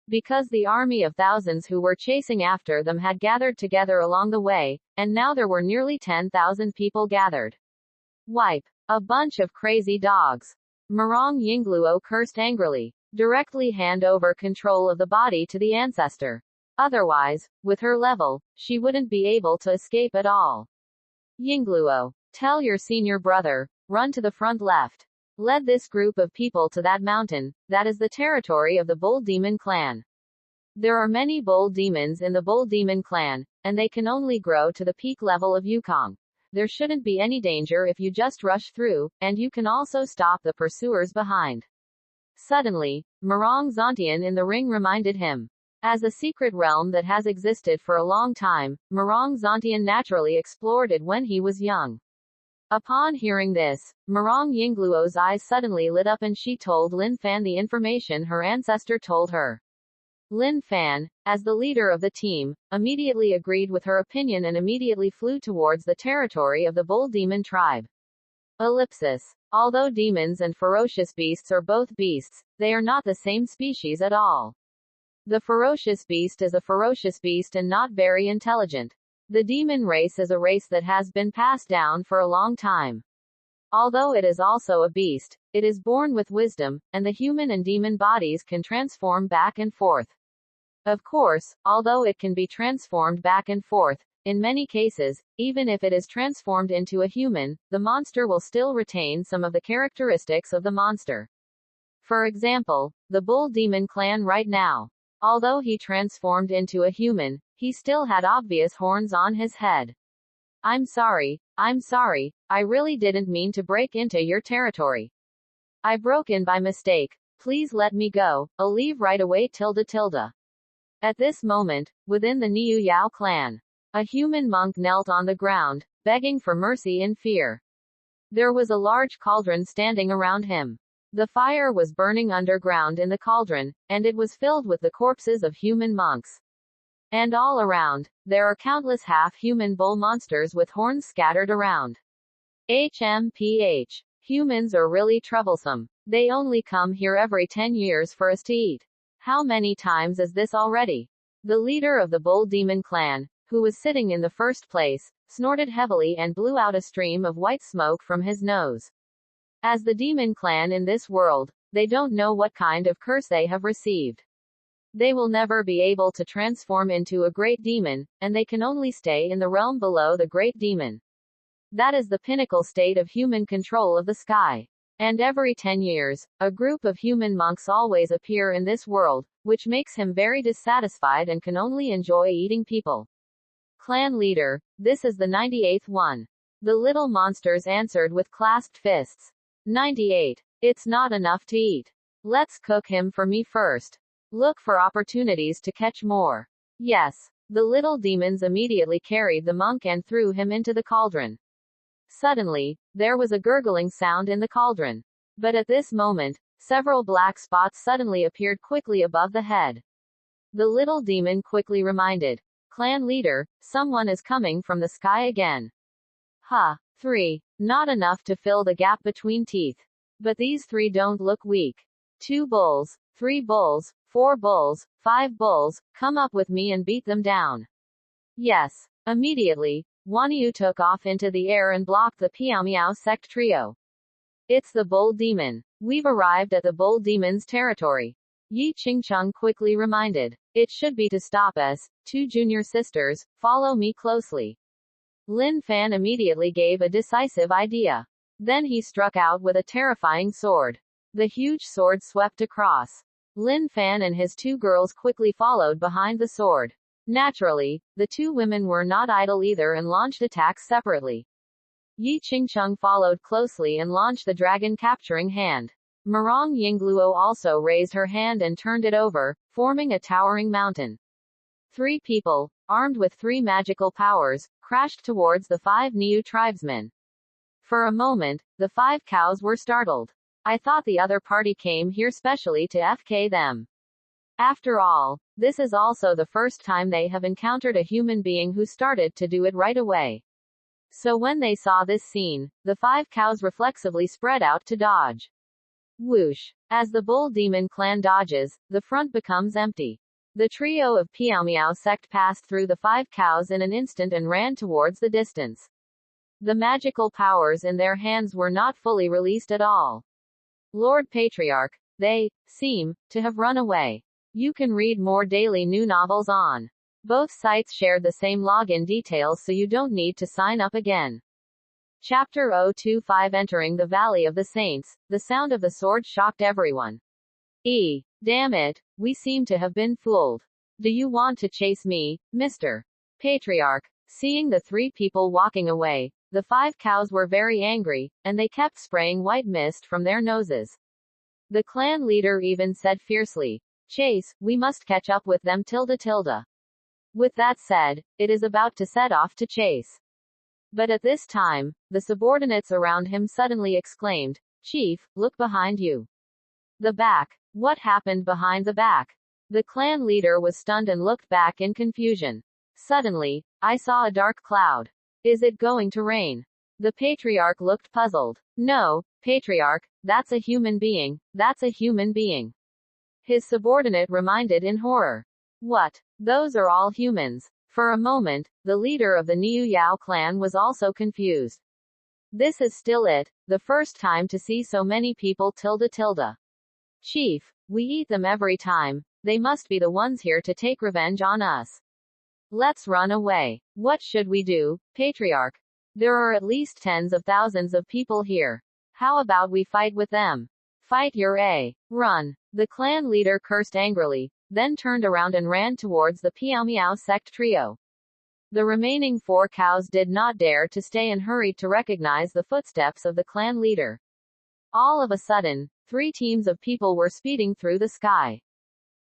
Because the army of thousands who were chasing after them had gathered together along the way, and now there were nearly 10,000 people gathered. Wipe. A bunch of crazy dogs. Murong Yingluo cursed angrily. Directly hand over control of the body to the ancestor. Otherwise, with her level, she wouldn't be able to escape at all. Yingluo. Tell your senior brother, run to the front left. Lead this group of people to that mountain, that is the territory of the Bull Demon clan. There are many Bull Demons in the Bull Demon clan, and they can only grow to the peak level of Yukong. There shouldn't be any danger if you just rush through, and you can also stop the pursuers behind. Suddenly, Murong Zontian in the ring reminded him. As a secret realm that has existed for a long time, Murong Zontian naturally explored it when he was young. Upon hearing this, Murong Yingluo's eyes suddenly lit up and she told Lin Fan the information her ancestor told her. Lin Fan, as the leader of the team, immediately agreed with her opinion and immediately flew towards the territory of the Bull Demon tribe. Ellipsis. Although demons and ferocious beasts are both beasts, they are not the same species at all. The ferocious beast is a ferocious beast and not very intelligent. The demon race is a race that has been passed down for a long time. Although it is also a beast, it is born with wisdom, and the human and demon bodies can transform back and forth. Of course, although it can be transformed back and forth, in many cases, even if it is transformed into a human, the monster will still retain some of the characteristics of the monster. For example, the Bull Demon clan right now. Although he transformed into a human, he still had obvious horns on his head. I'm sorry, I really didn't mean to break into your territory. I broke in by mistake, please let me go, I'll leave right away tilde. At this moment, within the Niu Yao clan, a human monk knelt on the ground, begging for mercy in fear. There was a large cauldron standing around him. The fire was burning underground in the cauldron, and it was filled with the corpses of human monks. And all around, there are countless half-human bull monsters with horns scattered around. HMPH. Humans are really troublesome. They only come here every 10 years for us to eat. How many times is this already? The leader of the bull demon clan, who was sitting in the first place, snorted heavily and blew out a stream of white smoke from his nose. As the demon clan in this world, they don't know what kind of curse they have received. They will never be able to transform into a great demon, and they can only stay in the realm below the great demon. That is the pinnacle state of human control of the sky. And every 10 years, a group of human monks always appear in this world, which makes him very dissatisfied and can only enjoy eating people. Clan leader, this is the 98th one. The little monsters answered with clasped fists. 98. It's not enough to eat. Let's cook him for me first. Look for opportunities to catch more. Yes. The little demons immediately carried the monk and threw him into the cauldron. Suddenly, there was a gurgling sound in the cauldron. But at this moment, several black spots suddenly appeared quickly above the head. The little demon quickly reminded, "Clan leader, someone is coming from the sky again." Ha! 3. Not enough to fill the gap between teeth. But these 3 don't look weak. 2 bulls, 3 bulls, 4 bulls, 5 bulls, come up with me and beat them down. Yes. Immediately, Wanyu took off into the air and blocked the Piao Miao sect trio. It's the bull demon. We've arrived at the bull demon's territory. Yi Qingcheng quickly reminded. It should be to stop us. 2 junior sisters, follow me closely. Lin Fan immediately gave a decisive idea. Then he struck out with a terrifying sword. The huge sword swept across. Lin Fan and his 2 girls quickly followed behind the sword. Naturally, the 2 women were not idle either and launched attacks separately. Yi Qingcheng followed closely and launched the dragon capturing hand. Murong Yingluo also raised her hand and turned it over, forming a towering mountain. 3 people, armed with 3 magical powers, crashed towards the 5 Niu tribesmen. For a moment, the 5 cows were startled. I thought the other party came here specially to FK them. After all, this is also the first time they have encountered a human being who started to do it right away. So when they saw this scene, the 5 cows reflexively spread out to dodge. Whoosh! As the bull demon clan dodges, the front becomes empty. The trio of Piao Miao sect passed through the 5 cows in an instant and ran towards the distance. The magical powers in their hands were not fully released at all. Lord Patriarch, they seem to have run away. You can read more daily new novels on. Both sites shared the same login details, so you don't need to sign up again. Chapter 025 Entering the Valley of the Saints. The sound of the sword shocked everyone. Damn it, we seem to have been fooled. Do you want to chase me, Mr. Patriarch? Seeing the 3 people walking away, the 5 cows were very angry, and they kept spraying white mist from their noses. The clan leader even said fiercely, "Chase, we must catch up with them tilde. With that said, it is about to set off to chase. But at this time, the subordinates around him suddenly exclaimed, "Chief, look behind you." The back. What happened behind the back? The clan leader was stunned and looked back in confusion. Suddenly, I saw a dark cloud. Is it going to rain? The patriarch looked puzzled. No, Patriarch, that's a human being, that's a human being. His subordinate reminded in horror. What? Those are all humans. For a moment, the leader of the Niu Yao clan was also confused. This is still it, the first time to see so many people tilde. Chief, we eat them every time. They must be the ones here to take revenge on us. Let's run away. What should we do, Patriarch? There are at least tens of thousands of people here. How about we fight with them? Fight your A. Run. The clan leader cursed angrily, then turned around and ran towards the Piao Miao sect trio. The remaining 4 cows did not dare to stay and hurried to recognize the footsteps of the clan leader. All of a sudden, 3 teams of people were speeding through the sky.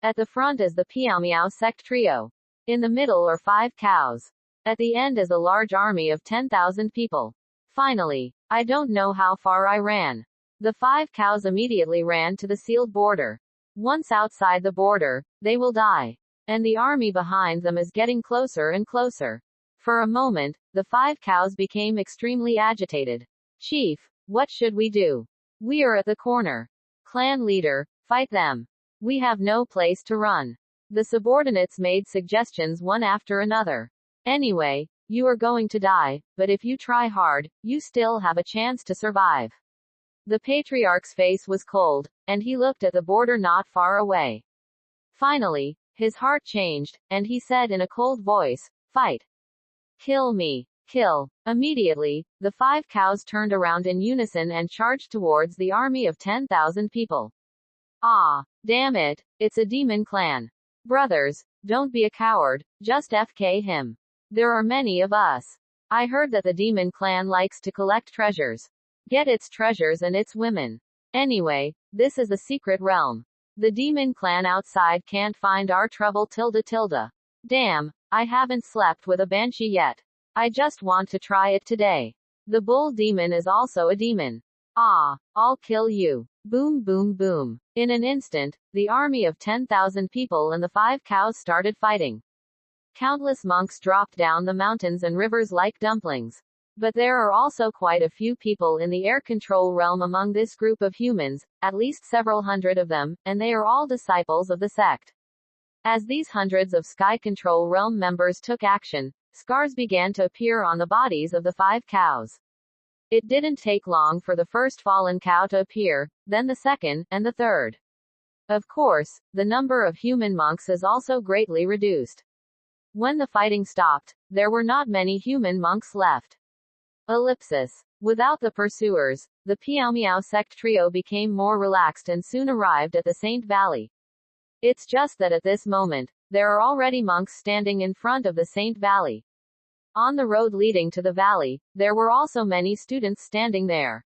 At the front is the Piao Miao sect trio. In the middle are 5 cows. At the end is a large army of 10,000 people. Finally, I don't know how far I ran. The 5 cows immediately ran to the sealed border. Once outside the border, they will die. and the army behind them is getting closer and closer. For a moment, the 5 cows became extremely agitated. Chief, what should we do? We are at the corner. Clan leader, fight them. We have no place to run. The subordinates made suggestions one after another. Anyway, you are going to die, but if you try hard, you still have a chance to survive. The patriarch's face was cold, and he looked at the border not far away. Finally, his heart changed, and he said in a cold voice, fight. Kill me. Kill. Immediately, the 5 cows turned around in unison and charged towards the army of 10,000 people. Ah, damn it, it's a demon clan. Brothers, don't be a coward, just FK him. There are many of us. I heard that the demon clan likes to collect treasures. Get its treasures and its women. Anyway, this is the secret realm. The demon clan outside can't find our trouble tilde. Damn, I haven't slept with a banshee yet. I just want to try it today. The bull demon is also a demon. Ah, I'll kill you. Boom boom boom. In an instant, the army of 10,000 people and the 5 cows started fighting. Countless monks dropped down the mountains and rivers like dumplings. But there are also quite a few people in the air control realm among this group of humans, at least several hundred of them, and they are all disciples of the sect. As these hundreds of sky control realm members took action, scars began to appear on the bodies of the 5 cows. It didn't take long for the first fallen cow to appear, then the second, and the third. Of course, the number of human monks is also greatly reduced. When the fighting stopped, there were not many human monks left. Ellipsis. Without the pursuers, the Piao Miao sect trio became more relaxed and soon arrived at the Saint Valley. It's just that at this moment, there are already monks standing in front of the Saint Valley. On the road leading to the valley, there were also many students standing there.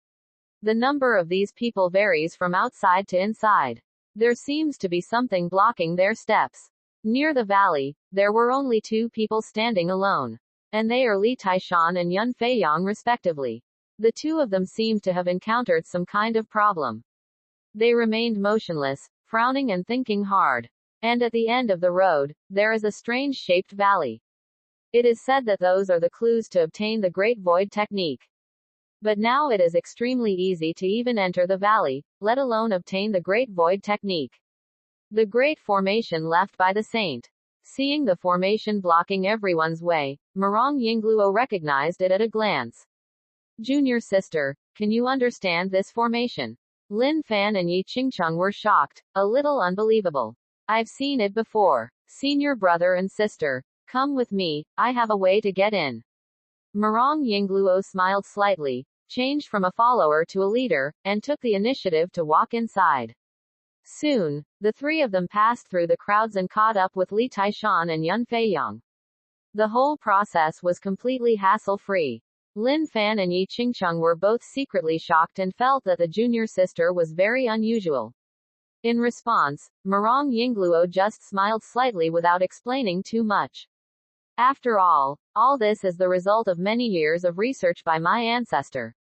The number of these people varies from outside to inside. There seems to be something blocking their steps. Near the valley, there were only 2 people standing alone. And they are Li Taishan and Yun Feiyang respectively. The 2 of them seemed to have encountered some kind of problem. They remained motionless, frowning and thinking hard. And at the end of the road, there is a strange-shaped valley. It is said that those are the clues to obtain the Great Void technique. But now it is extremely easy to even enter the valley, let alone obtain the Great Void technique. The Great Formation left by the Saint. Seeing the formation blocking everyone's way, Murong Yingluo recognized it at a glance. Junior sister, can you understand this formation? Lin Fan and Yi Qingcheng were shocked, a little unbelievable. I've seen it before. Senior brother and sister, come with me, I have a way to get in. Murong Yingluo smiled slightly, changed from a follower to a leader, and took the initiative to walk inside. Soon, the 3 of them passed through the crowds and caught up with Li Taishan and Yun Feiyang. The whole process was completely hassle-free. Lin Fan and Yi Qingcheng were both secretly shocked and felt that the junior sister was very unusual. In response, Murong Yingluo just smiled slightly without explaining too much. After all this is the result of many years of research by my ancestor.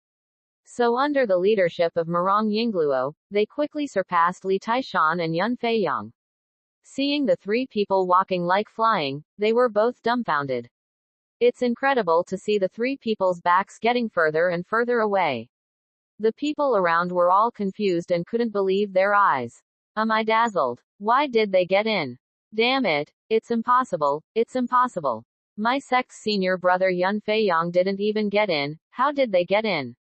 So under the leadership of Murong Yingluo, they quickly surpassed Li Taishan and Yun Feiyang. Seeing the 3 people walking like flying, they were both dumbfounded. It's incredible to see the 3 people's backs getting further and further away. The people around were all confused and couldn't believe their eyes. Am I dazzled? Why did they get in? Damn it, it's impossible, it's impossible. My sect's senior brother Yun Feiyang didn't even get in, how did they get in?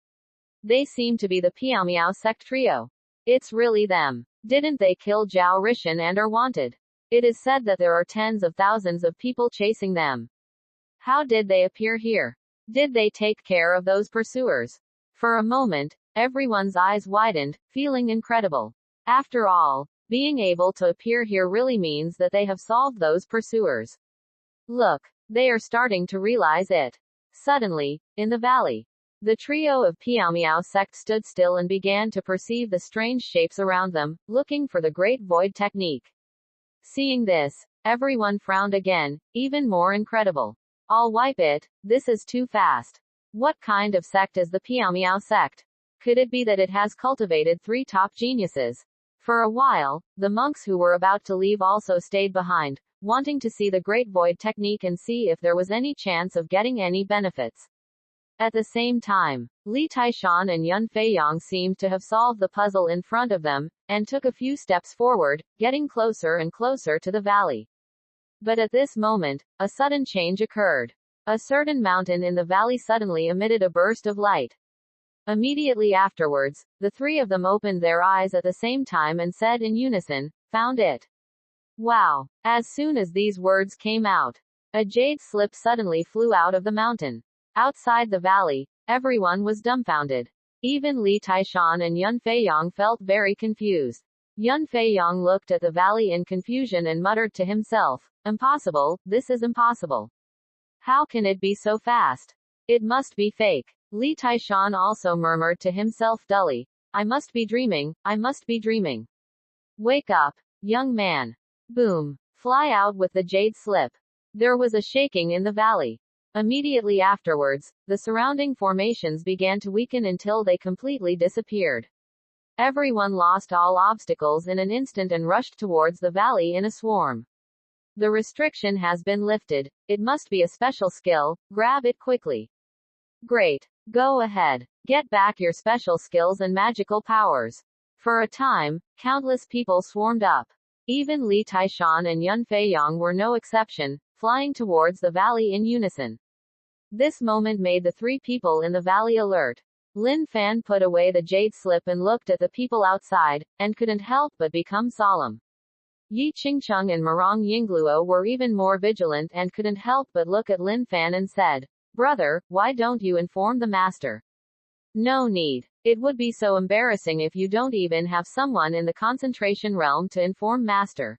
They seem to be the Piao Miao sect trio. It's really them. Didn't they kill Zhao Rishan and are wanted? It is said that there are tens of thousands of people chasing them. How did they appear here? Did they take care of those pursuers? For a moment, everyone's eyes widened, feeling incredible. After all, being able to appear here really means that they have solved those pursuers. Look, they are starting to realize it. Suddenly, in the valley, the trio of Piao Miao sect stood still and began to perceive the strange shapes around them, looking for the Great Void technique. Seeing this, everyone frowned again, even more incredible. I'll wipe it, this is too fast. What kind of sect is the Piao Miao sect? Could it be that it has cultivated 3 top geniuses? For a while, the monks who were about to leave also stayed behind, wanting to see the Great Void technique and see if there was any chance of getting any benefits. At the same time, Li Taishan and Yun Feiyang seemed to have solved the puzzle in front of them, and took a few steps forward, getting closer and closer to the valley. But at this moment, a sudden change occurred. A certain mountain in the valley suddenly emitted a burst of light. Immediately afterwards, the three of them opened their eyes at the same time and said in unison, "Found it." Wow! As soon as these words came out, a jade slip suddenly flew out of the mountain. Outside the valley, everyone was dumbfounded. Even Li Taishan and Yun Feiyang felt very confused. Yun Feiyang looked at the valley in confusion and muttered to himself, "Impossible, this is impossible. How can it be so fast? It must be fake." Li Taishan also murmured to himself dully, "I must be dreaming, I must be dreaming. Wake up, young man." Boom. Fly out with the jade slip. There was a shaking in the valley. Immediately afterwards, the surrounding formations began to weaken until they completely disappeared. Everyone lost all obstacles in an instant and rushed towards the valley in a swarm. The restriction has been lifted. It must be a special skill. Grab it quickly. Great. Go ahead. Get back your special skills and magical powers. For a time, countless people swarmed up. Even Li Taishan and Yun Feiyang were no exception, flying towards the valley in unison. This moment made the three people in the valley alert. Lin Fan put away the jade slip and looked at the people outside, and couldn't help but become solemn. Yi Qingcheng and Murong Yingluo were even more vigilant and couldn't help but look at Lin Fan and said, "Brother, why don't you inform the master?" "No need. It would be so embarrassing if you don't even have someone in the concentration realm to inform master."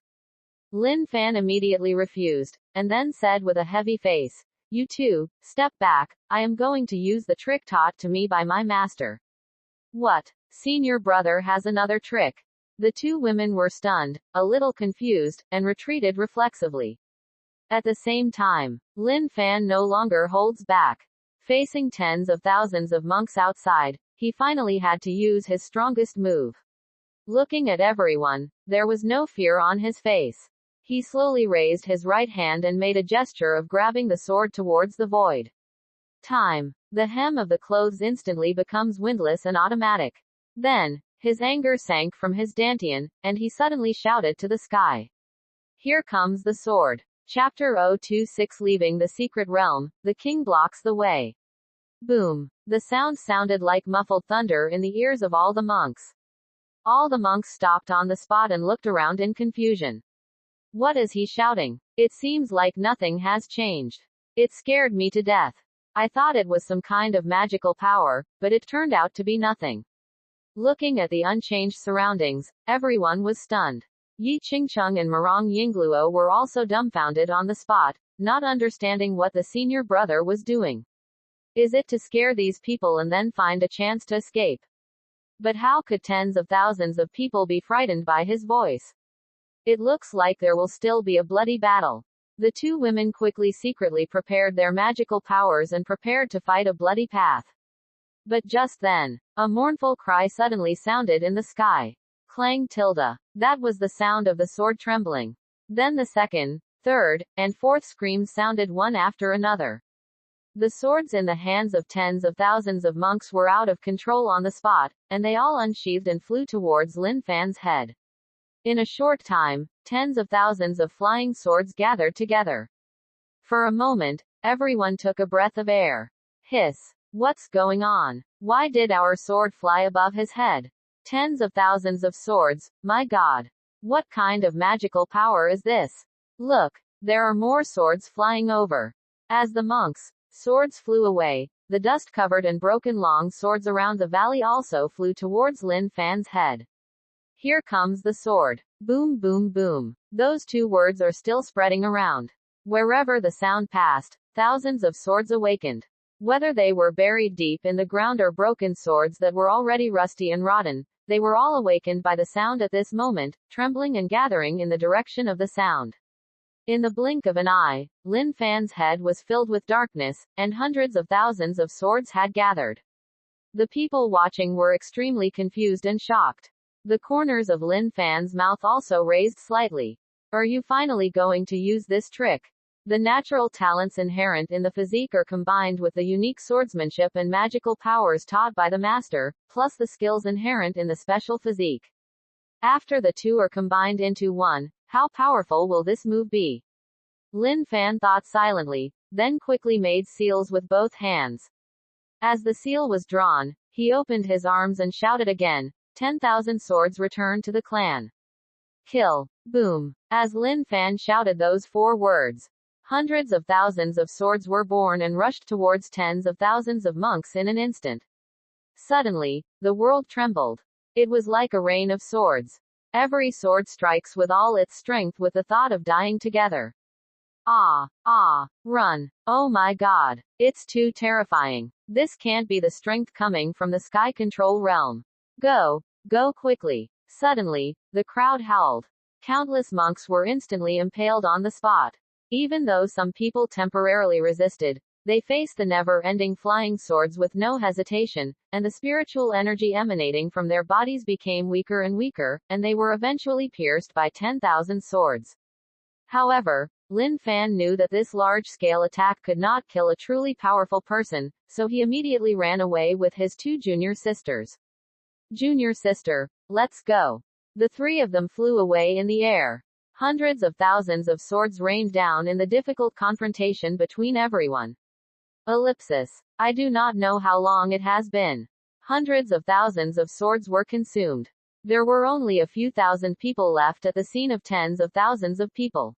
Lin Fan immediately refused, and then said with a heavy face, "You two, step back, I am going to use the trick taught to me by my master." "What? Senior brother has another trick?" The two women were stunned, a little confused, and retreated reflexively. At the same time, Lin Fan no longer holds back. Facing tens of thousands of monks outside, he finally had to use his strongest move. Looking at everyone, there was no fear on his face. He slowly raised his right hand and made a gesture of grabbing the sword towards the void. Time. The hem of the clothes instantly becomes windless and automatic. Then, his anger sank from his dantian, and he suddenly shouted to the sky. "Here comes the sword." Chapter 026 Leaving the Secret Realm, the king blocks the way. Boom. The sound sounded like muffled thunder in the ears of all the monks. All the monks stopped on the spot and looked around in confusion. What is he shouting? It seems like nothing has changed. It scared me to death. I thought it was some kind of magical power, but it turned out to be nothing. Looking at the unchanged surroundings, everyone was stunned. Yi Qingcheng and Murong Yingluo were also dumbfounded on the spot, not understanding what the senior brother was doing. Is it to scare these people and then find a chance to escape? But how could tens of thousands of people be frightened by his voice? It looks like there will still be a bloody battle. The two women quickly secretly prepared their magical powers and prepared to fight a bloody path. But just then, a mournful cry suddenly sounded in the sky. Clang tilde. That was the sound of the sword trembling. Then the second, third, and fourth screams sounded one after another. The swords in the hands of tens of thousands of monks were out of control on the spot, and they all unsheathed and flew towards Lin Fan's head. In a short time, tens of thousands of flying swords gathered together. For a moment, everyone took a breath of air. Hiss. What's going on? Why did our sword fly above his head? Tens of thousands of swords, my god. What kind of magical power is this? Look, there are more swords flying over. As the monks' swords flew away, the dust-covered and broken long swords around the valley also flew towards Lin Fan's head. Here comes the sword. Boom boom boom. Those two words are still spreading around. Wherever the sound passed, thousands of swords awakened. Whether they were buried deep in the ground or broken swords that were already rusty and rotten, they were all awakened by the sound at this moment, trembling and gathering in the direction of the sound. In the blink of an eye, Lin Fan's head was filled with darkness, and hundreds of thousands of swords had gathered. The people watching were extremely confused and shocked. The corners of Lin Fan's mouth also raised slightly. Are you finally going to use this trick? The natural talents inherent in the physique are combined with the unique swordsmanship and magical powers taught by the master, plus the skills inherent in the special physique. After the two are combined into one, how powerful will this move be? Lin Fan thought silently, then quickly made seals with both hands. As the seal was drawn, he opened his arms and shouted again, 10,000 swords return to the clan. Kill. Boom. As Lin Fan shouted those 4 words, hundreds of thousands of swords were born and rushed towards tens of thousands of monks in an instant. Suddenly, the world trembled. It was like a rain of swords. Every sword strikes with all its strength with the thought of dying together. Run. Oh my god. It's too terrifying. This can't be the strength coming from the sky control realm. Go quickly. Suddenly, the crowd howled. Countless monks were instantly impaled on the spot. Even though some people temporarily resisted, they faced the never-ending flying swords with no hesitation, and the spiritual energy emanating from their bodies became weaker and weaker, and they were eventually pierced by 10,000 swords. However, Lin Fan knew that this large-scale attack could not kill a truly powerful person, so he immediately ran away with his 2 junior sisters. Junior sister, let's go. The 3 of them flew away in the air. Hundreds of thousands of swords rained down in the difficult confrontation between everyone. Ellipsis. I do not know how long it has been. Hundreds of thousands of swords were consumed. There were only a few thousand people left at the scene of tens of thousands of people.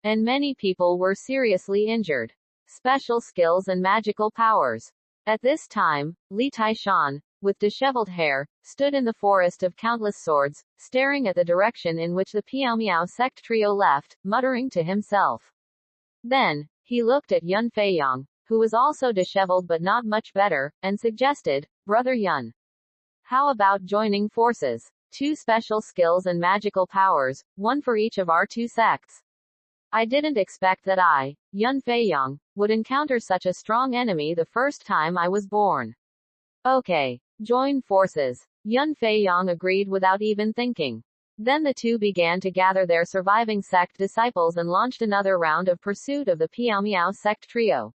And many people were seriously injured. Special skills and magical powers. At this time, Li Taishan, with disheveled hair, stood in the forest of countless swords, staring at the direction in which the Piao sect trio left, muttering to himself. Then, he looked at Yun Feiyong, who was also disheveled but not much better, and suggested, Brother Yun, how about joining forces? 2 special skills and magical powers, 1 for each of our 2 sects. I didn't expect that I, Yun Feiyong, would encounter such a strong enemy the first time I was born. Okay. Join forces. Yun Feiyong agreed without even thinking. Then the 2 began to gather their surviving sect disciples and launched another round of pursuit of the Piao sect trio.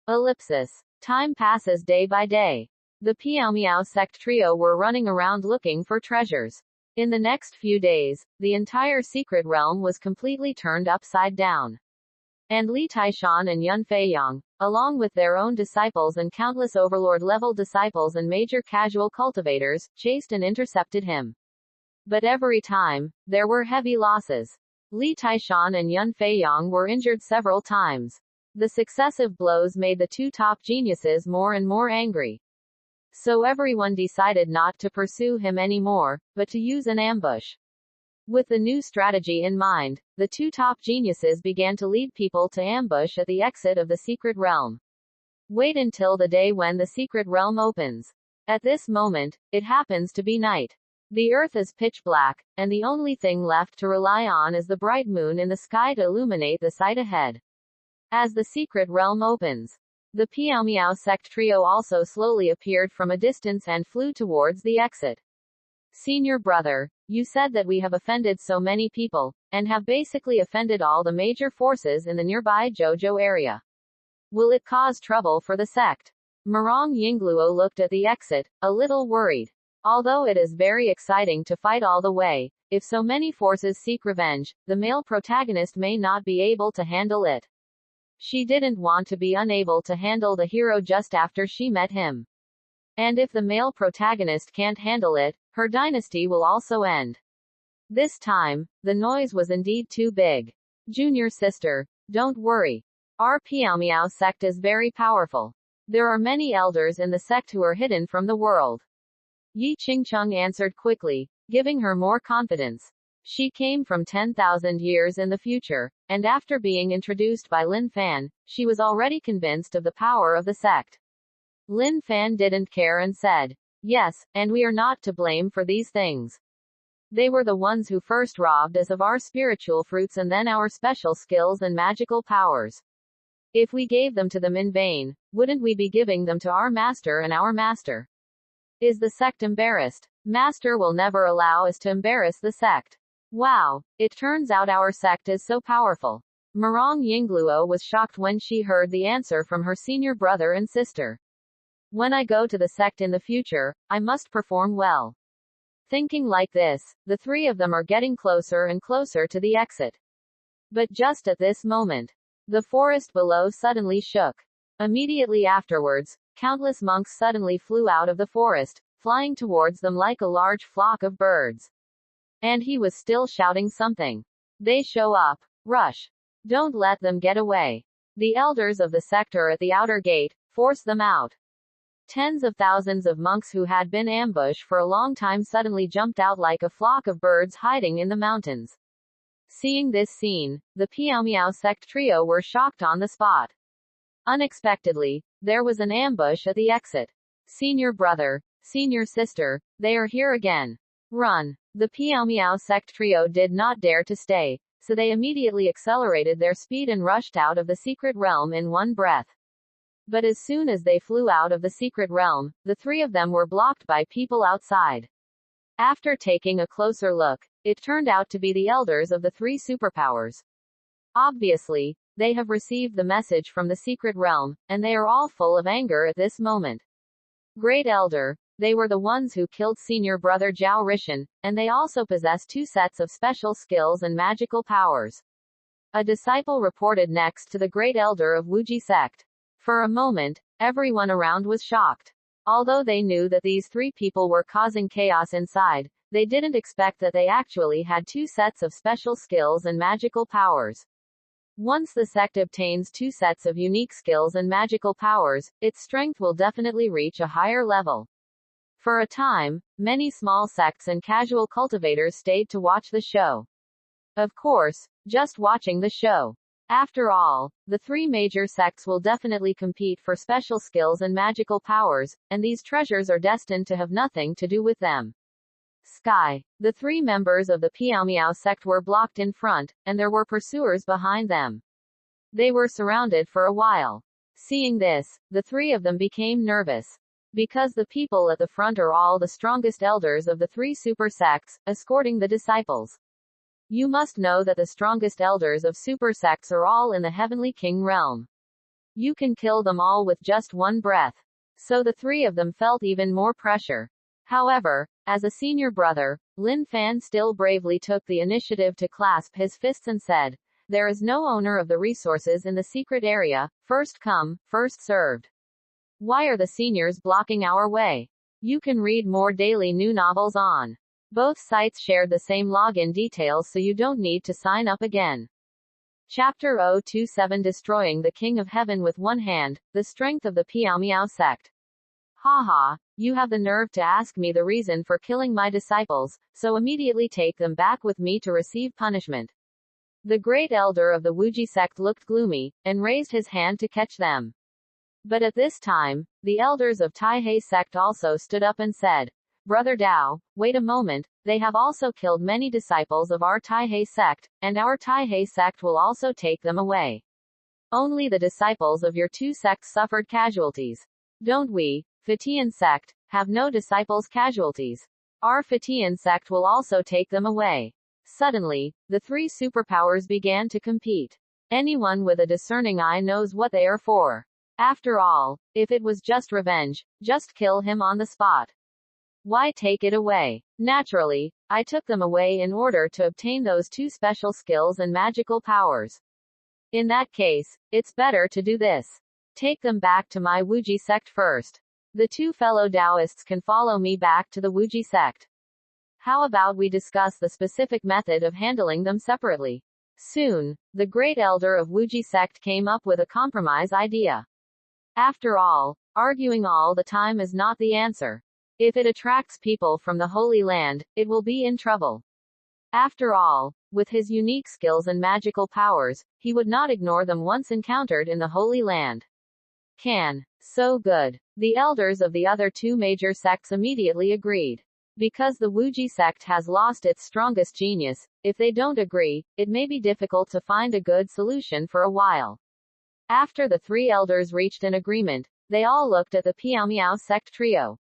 Ellipsis. Time passes day by day. The Piao sect trio were running around looking for treasures. In the next few days, the entire secret realm was completely turned upside down. And Li Taishan and Yun Feiyong, along with their own disciples and countless overlord-level disciples and major casual cultivators, chased and intercepted him. But every time, there were heavy losses. Li Taishan and Yun Feiyong were injured several times. The successive blows made the 2 top geniuses more and more angry. So everyone decided not to pursue him anymore, but to use an ambush. With the new strategy in mind, the 2 top geniuses began to lead people to ambush at the exit of the secret realm. Wait until the day when the secret realm opens. At this moment, it happens to be night. The earth is pitch black, and the only thing left to rely on is the bright moon in the sky to illuminate the sight ahead. As the secret realm opens, the Piao sect trio also slowly appeared from a distance and flew towards the exit. Senior brother, you said that we have offended so many people, and have basically offended all the major forces in the nearby Zhouzhou area. Will it cause trouble for the sect? Murong Yingluo looked at the exit, a little worried. Although it is very exciting to fight all the way, if so many forces seek revenge, the male protagonist may not be able to handle it. She didn't want to be unable to handle the hero just after she met him. And if the male protagonist can't handle it, her dynasty will also end. This time, the noise was indeed too big. Junior sister, don't worry. Our Piao sect is very powerful. There are many elders in the sect who are hidden from the world. Yi Qingcheng answered quickly, giving her more confidence. She came from 10,000 years in the future, and after being introduced by Lin Fan, she was already convinced of the power of the sect. Lin Fan didn't care and said, yes, and we are not to blame for these things. They were the ones who first robbed us of our spiritual fruits and then our special skills and magical powers. If we gave them to them in vain, wouldn't we be giving them to our master and our master? Is the sect embarrassed? Master will never allow us to embarrass the sect. Wow, it turns out our sect is so powerful. Marong Yingluo was shocked when she heard the answer from her senior brother and sister. When I go to the sect in the future, I must perform well. Thinking like this, the three of them are getting closer and closer to the exit. But just at this moment, the forest below suddenly shook. Immediately afterwards, countless monks suddenly flew out of the forest, flying towards them like a large flock of birds. And he was still shouting something. They show up. Rush. Don't let them get away. The elders of the sect are at the outer gate. Force them out. Tens of thousands of monks who had been ambushed for a long time suddenly jumped out like a flock of birds hiding in the mountains. Seeing this scene, the Piao Miao sect trio were shocked on the spot. Unexpectedly, there was an ambush at the exit. Senior brother, senior sister, they are here again. Run. The Piao Miao sect trio did not dare to stay, so they immediately accelerated their speed and rushed out of the secret realm in one breath. But as soon as they flew out of the secret realm, the three of them were blocked by people outside. After taking a closer look, it turned out to be the elders of the three superpowers. Obviously, they have received the message from the secret realm, and they are all full of anger at this moment. Great Elder, they were the ones who killed senior brother Zhao Rishan, and they also possess two sets of special skills and magical powers. A disciple reported next to the Great Elder of Wuji sect. For a moment, everyone around was shocked. Although they knew that these three people were causing chaos inside, they didn't expect that they actually had two sets of special skills and magical powers. Once the sect obtains two sets of unique skills and magical powers, its strength will definitely reach a higher level. For a time, many small sects and casual cultivators stayed to watch the show. Of course, just watching the show. After all, the three major sects will definitely compete for special skills and magical powers, and these treasures are destined to have nothing to do with them. Sky. The three members of the Piao Miao sect were blocked in front, and there were pursuers behind them. They were surrounded for a while. Seeing this, the three of them became nervous. Because the people at the front are all the strongest elders of the three super sects, escorting the disciples. You must know that the strongest elders of super sects are all in the Heavenly King realm. You can kill them all with just one breath. So the three of them felt even more pressure. However, as a senior brother, Lin Fan still bravely took the initiative to clasp his fists and said, "There is no owner of the resources in the secret area, first come, first served. Why are the seniors blocking our way? You can read more daily new novels on." Both sites shared the same login details, so you don't need to sign up again. Chapter 027 Destroying the King of Heaven with One Hand, the Strength of the Piao Miao Sect. Haha, you have the nerve to ask me the reason for killing my disciples, so immediately take them back with me to receive punishment. The great elder of the Wuji sect looked gloomy, and raised his hand to catch them. But at this time, the elders of Taihei sect also stood up and said, "Brother Dao, wait a moment, they have also killed many disciples of our Taihei sect, and our Taihei sect will also take them away. Only the disciples of your two sects suffered casualties. Don't we, Fatian sect, have no disciples casualties? Our Fatian sect will also take them away." Suddenly, the three superpowers began to compete. Anyone with a discerning eye knows what they are for. After all, if it was just revenge, just kill him on the spot. Why take it away? Naturally, I took them away in order to obtain those two special skills and magical powers. In that case, it's better to do this. Take them back to my Wuji sect first. The two fellow Taoists can follow me back to the Wuji sect. How about we discuss the specific method of handling them separately? Soon, the great elder of Wuji sect came up with a compromise idea. After all, arguing all the time is not the answer. If it attracts people from the Holy Land, it will be in trouble. After all, with his unique skills and magical powers, he would not ignore them once encountered in the Holy Land. So good. The elders of the other two major sects immediately agreed. Because the Wuji sect has lost its strongest genius, if they don't agree, it may be difficult to find a good solution for a while. After the three elders reached an agreement, they all looked at the Piao Miao sect trio.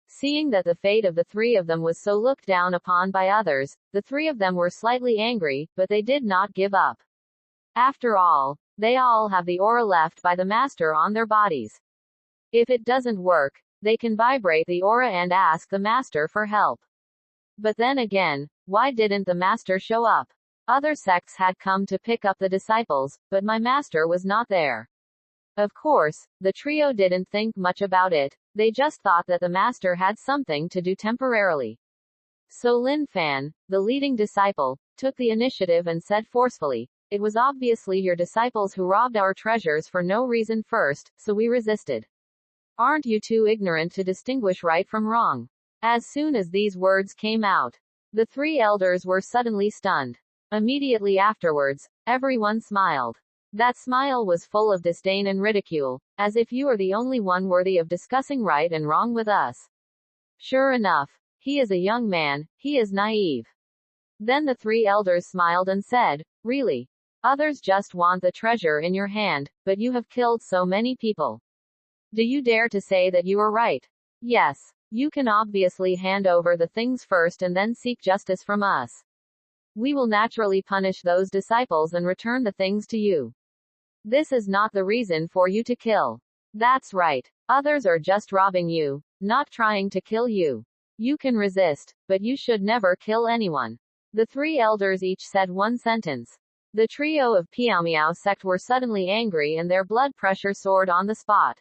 Seeing that the fate of the three of them was so looked down upon by others, the three of them were slightly angry, but they did not give up. After all, they all have the aura left by the master on their bodies. If it doesn't work, they can vibrate the aura and ask the master for help. But then again, why didn't the master show up? Other sects had come to pick up the disciples, but my master was not there. Of course, the trio didn't think much about it, they just thought that the master had something to do temporarily. So Lin Fan, the leading disciple, took the initiative and said forcefully, "It was obviously your disciples who robbed our treasures for no reason first, so we resisted. Aren't you too ignorant to distinguish right from wrong?" As soon as these words came out, the three elders were suddenly stunned. Immediately afterwards, everyone smiled. That smile was full of disdain and ridicule, as if you are the only one worthy of discussing right and wrong with us. Sure enough, he is a young man, he is naive. Then the three elders smiled and said, "Really? Others just want the treasure in your hand, but you have killed so many people. Do you dare to say that you are right? Yes. You can obviously hand over the things first and then seek justice from us. We will naturally punish those disciples and return the things to you. This is not the reason for you to kill. That's right. Others are just robbing you, not trying to kill you. You can resist, but you should never kill anyone." The three elders each said one sentence. The trio of Piao sect were suddenly angry and their blood pressure soared on the spot.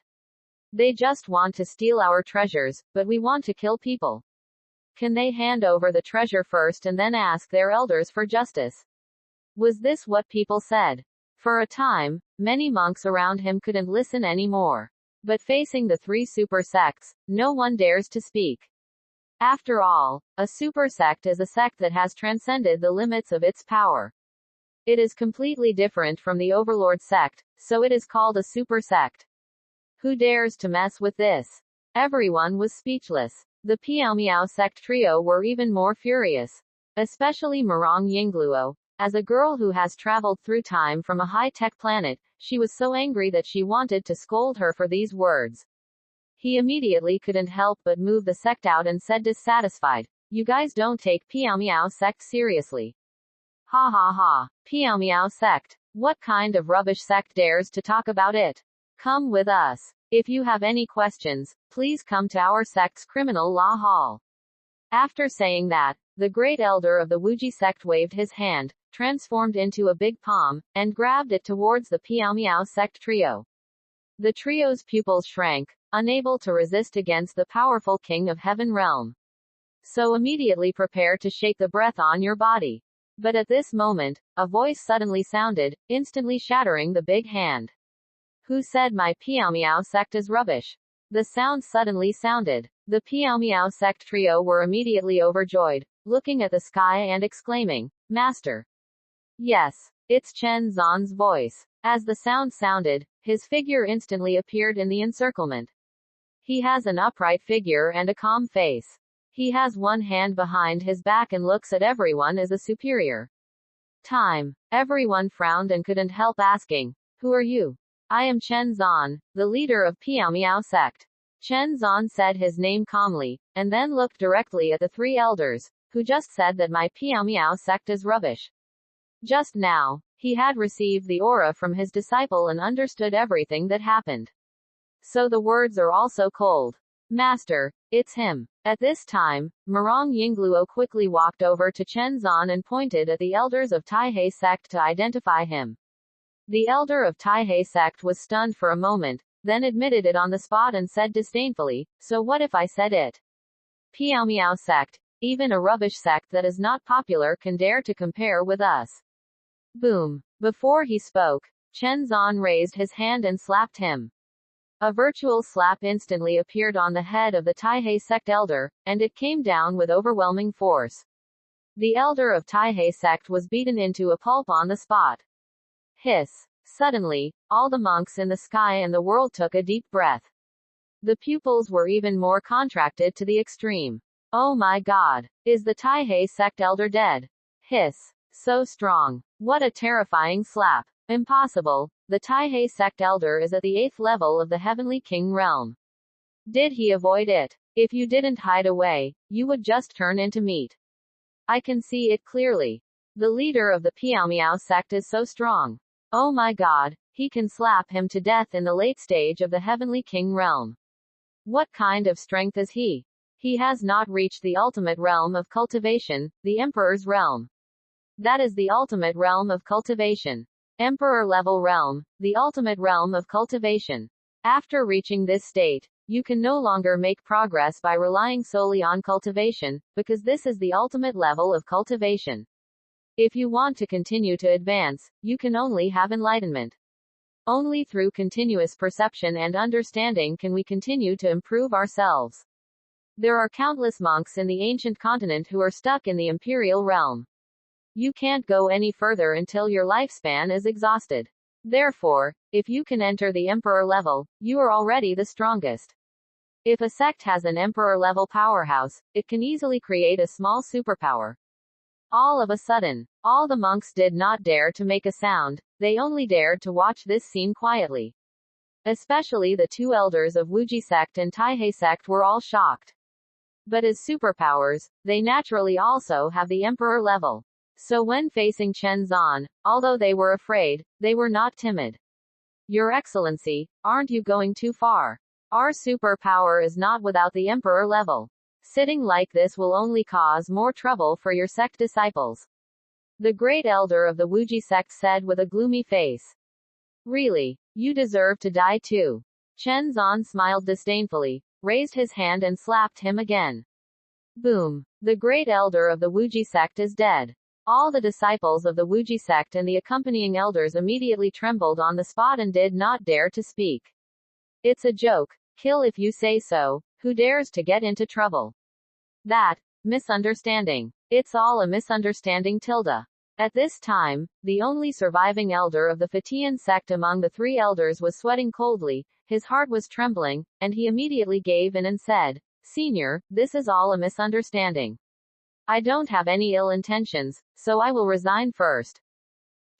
They just want to steal our treasures, but we want to kill people. Can they hand over the treasure first and then ask their elders for justice? Was this what people said? For a time, many monks around him couldn't listen anymore. But facing the three super sects, no one dares to speak. After all, a super sect is a sect that has transcended the limits of its power. It is completely different from the overlord sect, so it is called a super sect. Who dares to mess with this? Everyone was speechless. The Piao sect trio were even more furious. Especially Murong Yingluo. As a girl who has traveled through time from a high-tech planet, she was so angry that she wanted to scold her for these words. He immediately couldn't help but move the sect out and said dissatisfied, "You guys don't take Piao sect seriously. Ha ha ha. Piao sect. What kind of rubbish sect dares to talk about it? Come with us. If you have any questions, please come to our sect's criminal law hall." After saying that, the great elder of the Wuji sect waved his hand, transformed into a big palm, and grabbed it towards the Piao sect trio. The trio's pupils shrank, unable to resist against the powerful king of heaven realm. So immediately prepare to shake the breath on your body. But at this moment, a voice suddenly sounded, instantly shattering the big hand. Who said my Piao sect is rubbish? The sound suddenly sounded. The Piao sect trio were immediately overjoyed, looking at the sky and exclaiming, "Master!" Yes, it's Chen Zhan's voice. As the sound sounded, his figure instantly appeared in the encirclement. He has an upright figure and a calm face. He has one hand behind his back and looks at everyone as a superior. Time. Everyone frowned and couldn't help asking, "Who are you?" "I am Chen Zhan, the leader of Piao sect." Chen Zhan said his name calmly, and then looked directly at the three elders, who just said that my Piao sect is rubbish. Just now, he had received the aura from his disciple and understood everything that happened. So the words are also cold. "Master, it's him." At this time, Murong Yingluo quickly walked over to Chen Zhan and pointed at the elders of Taihei sect to identify him. The elder of Taihei sect was stunned for a moment, then admitted it on the spot and said disdainfully, "So what if I said it? Piao sect, even a rubbish sect that is not popular can dare to compare with us." Boom. Before he spoke, Chen Zhan raised his hand and slapped him. A virtual slap instantly appeared on the head of the Taihei sect elder, and it came down with overwhelming force. The elder of Taihei sect was beaten into a pulp on the spot. Hiss. Suddenly, all the monks in the sky and the world took a deep breath. The pupils were even more contracted to the extreme. Oh my god. Is the Taihei sect elder dead? Hiss. So strong. What a terrifying slap. Impossible. The Taihei sect elder is at the 8th level of the Heavenly King realm. Did he avoid it? If you didn't hide away, you would just turn into meat. I can see it clearly. The leader of the Piao sect is so strong. Oh my god, he can slap him to death in the late stage of the Heavenly King realm. What kind of strength is he? He has not reached the ultimate realm of cultivation, the Emperor's realm. That is the ultimate realm of cultivation. Emperor-level realm, the ultimate realm of cultivation. After reaching this state, you can no longer make progress by relying solely on cultivation, because this is the ultimate level of cultivation. If you want to continue to advance, you can only have enlightenment. Only through continuous perception and understanding can we continue to improve ourselves. There are countless monks in the ancient continent who are stuck in the imperial realm. You can't go any further until your lifespan is exhausted. Therefore, if you can enter the emperor level, you are already the strongest. If a sect has an emperor level powerhouse, it can easily create a small superpower. All of a sudden, all the monks did not dare to make a sound, they only dared to watch this scene quietly. Especially the two elders of Wuji sect and Taihei sect were all shocked. But as superpowers, they naturally also have the emperor level. So when facing Chen Zan, although they were afraid, they were not timid. Your Excellency, aren't you going too far? Our superpower is not without the emperor level. Sitting like this will only cause more trouble for your sect disciples. The great elder of the Wuji sect said with a gloomy face. Really? You deserve to die too. Chen Zan smiled disdainfully, raised his hand and slapped him again. Boom. The great elder of the Wuji sect is dead. All the disciples of the Wuji sect and the accompanying elders immediately trembled on the spot and did not dare to speak. It's a joke. Kill if you say so. Who dares to get into trouble? That misunderstanding. It's all a misunderstanding tilde. At this time, the only surviving elder of the Fatian sect among the three elders was sweating coldly, his heart was trembling, and he immediately gave in and said, Senior, this is all a misunderstanding. I don't have any ill intentions, so I will resign first.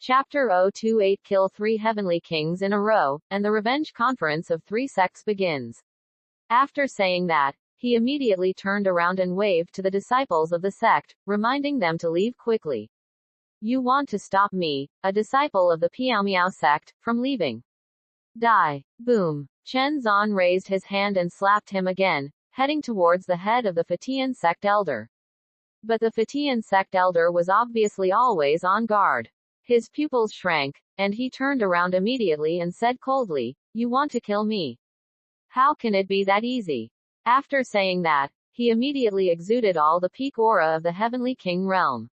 Chapter 028 Kill 3 Heavenly Kings in a row, and the revenge conference of 3 sects begins. After saying that, he immediately turned around and waved to the disciples of the sect, reminding them to leave quickly. You want to stop me, a disciple of the Piao sect, from leaving? Die. Boom. Chen Zan raised his hand and slapped him again, heading towards the head of the Fatian sect elder. But the Fatian sect elder was obviously always on guard. His pupils shrank, and he turned around immediately and said coldly, You want to kill me? How can it be that easy? After saying that, he immediately exuded all the peak aura of the Heavenly King realm.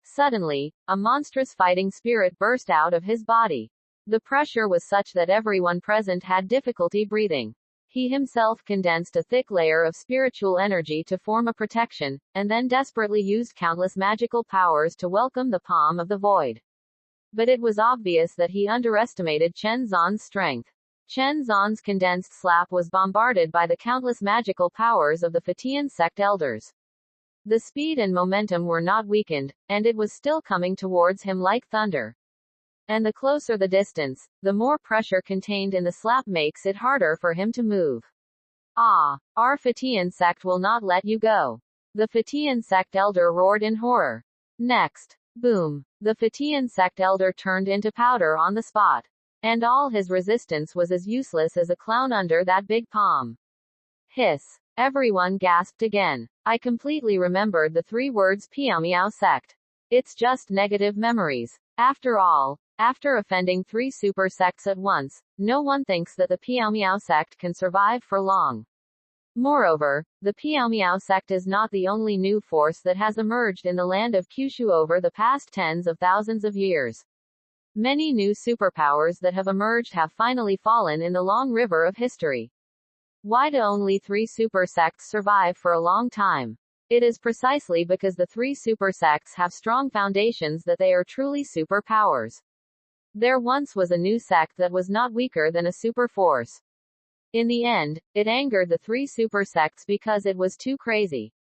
Suddenly, a monstrous fighting spirit burst out of his body. The pressure was such that everyone present had difficulty breathing. He himself condensed a thick layer of spiritual energy to form a protection, and then desperately used countless magical powers to welcome the palm of the void. But it was obvious that he underestimated Chen Zan's strength. Chen Zan's condensed slap was bombarded by the countless magical powers of the Fatian sect elders. The speed and momentum were not weakened, and it was still coming towards him like thunder. And the closer the distance, the more pressure contained in the slap makes it harder for him to move. Ah, our Fatian sect will not let you go. The Fatian sect elder roared in horror. Next. Boom. The Fatian sect elder turned into powder on the spot. And all his resistance was as useless as a clown under that big palm. Hiss. Everyone gasped again. I completely remembered the 3 words Piao sect. It's just negative memories. After all, after offending 3 super sects at once, no one thinks that the Piao sect can survive for long. Moreover, the Piao sect is not the only new force that has emerged in the land of Kyushu over the past tens of thousands of years. Many new superpowers that have emerged have finally fallen in the long river of history. Why do only 3 super sects survive for a long time? It is precisely because the 3 super sects have strong foundations that they are truly superpowers. There once was a new sect that was not weaker than a super force. In the end, it angered the 3 super sects because it was too crazy.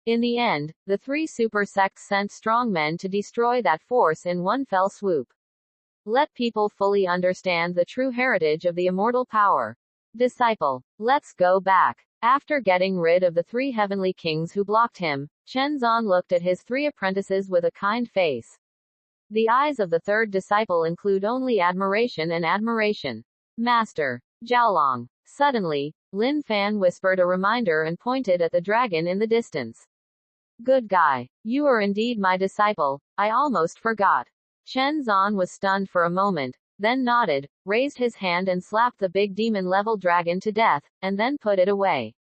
In the end, the 3 super sects sent strong men to destroy that force in one fell swoop. Let people fully understand the true heritage of the immortal power. Disciple, let's go back. After getting rid of the 3 heavenly kings who blocked him, Chen Zan looked at his 3 apprentices with a kind face. The eyes of the 3rd disciple include only admiration and admiration. Master Jiaolong. Suddenly, Lin Fan whispered a reminder and pointed at the dragon in the distance. Good guy. You are indeed my disciple. I almost forgot. Chen Zan was stunned for a moment, then nodded, raised his hand and slapped the big demon-level dragon to death, and then put it away.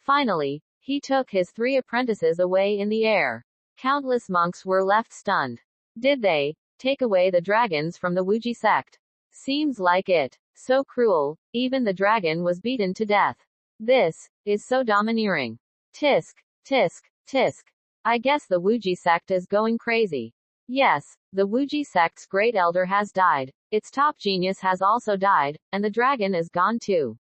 Finally, he took his 3 apprentices away in the air. Countless monks were left stunned. Did they take away the dragons from the Wuji sect? Seems like it. So cruel, even the dragon was beaten to death. This is so domineering. Tisk, tisk, tisk. I guess the Wuji sect is going crazy. Yes, the Wuji sect's great elder has died, its top genius has also died, and the dragon is gone too.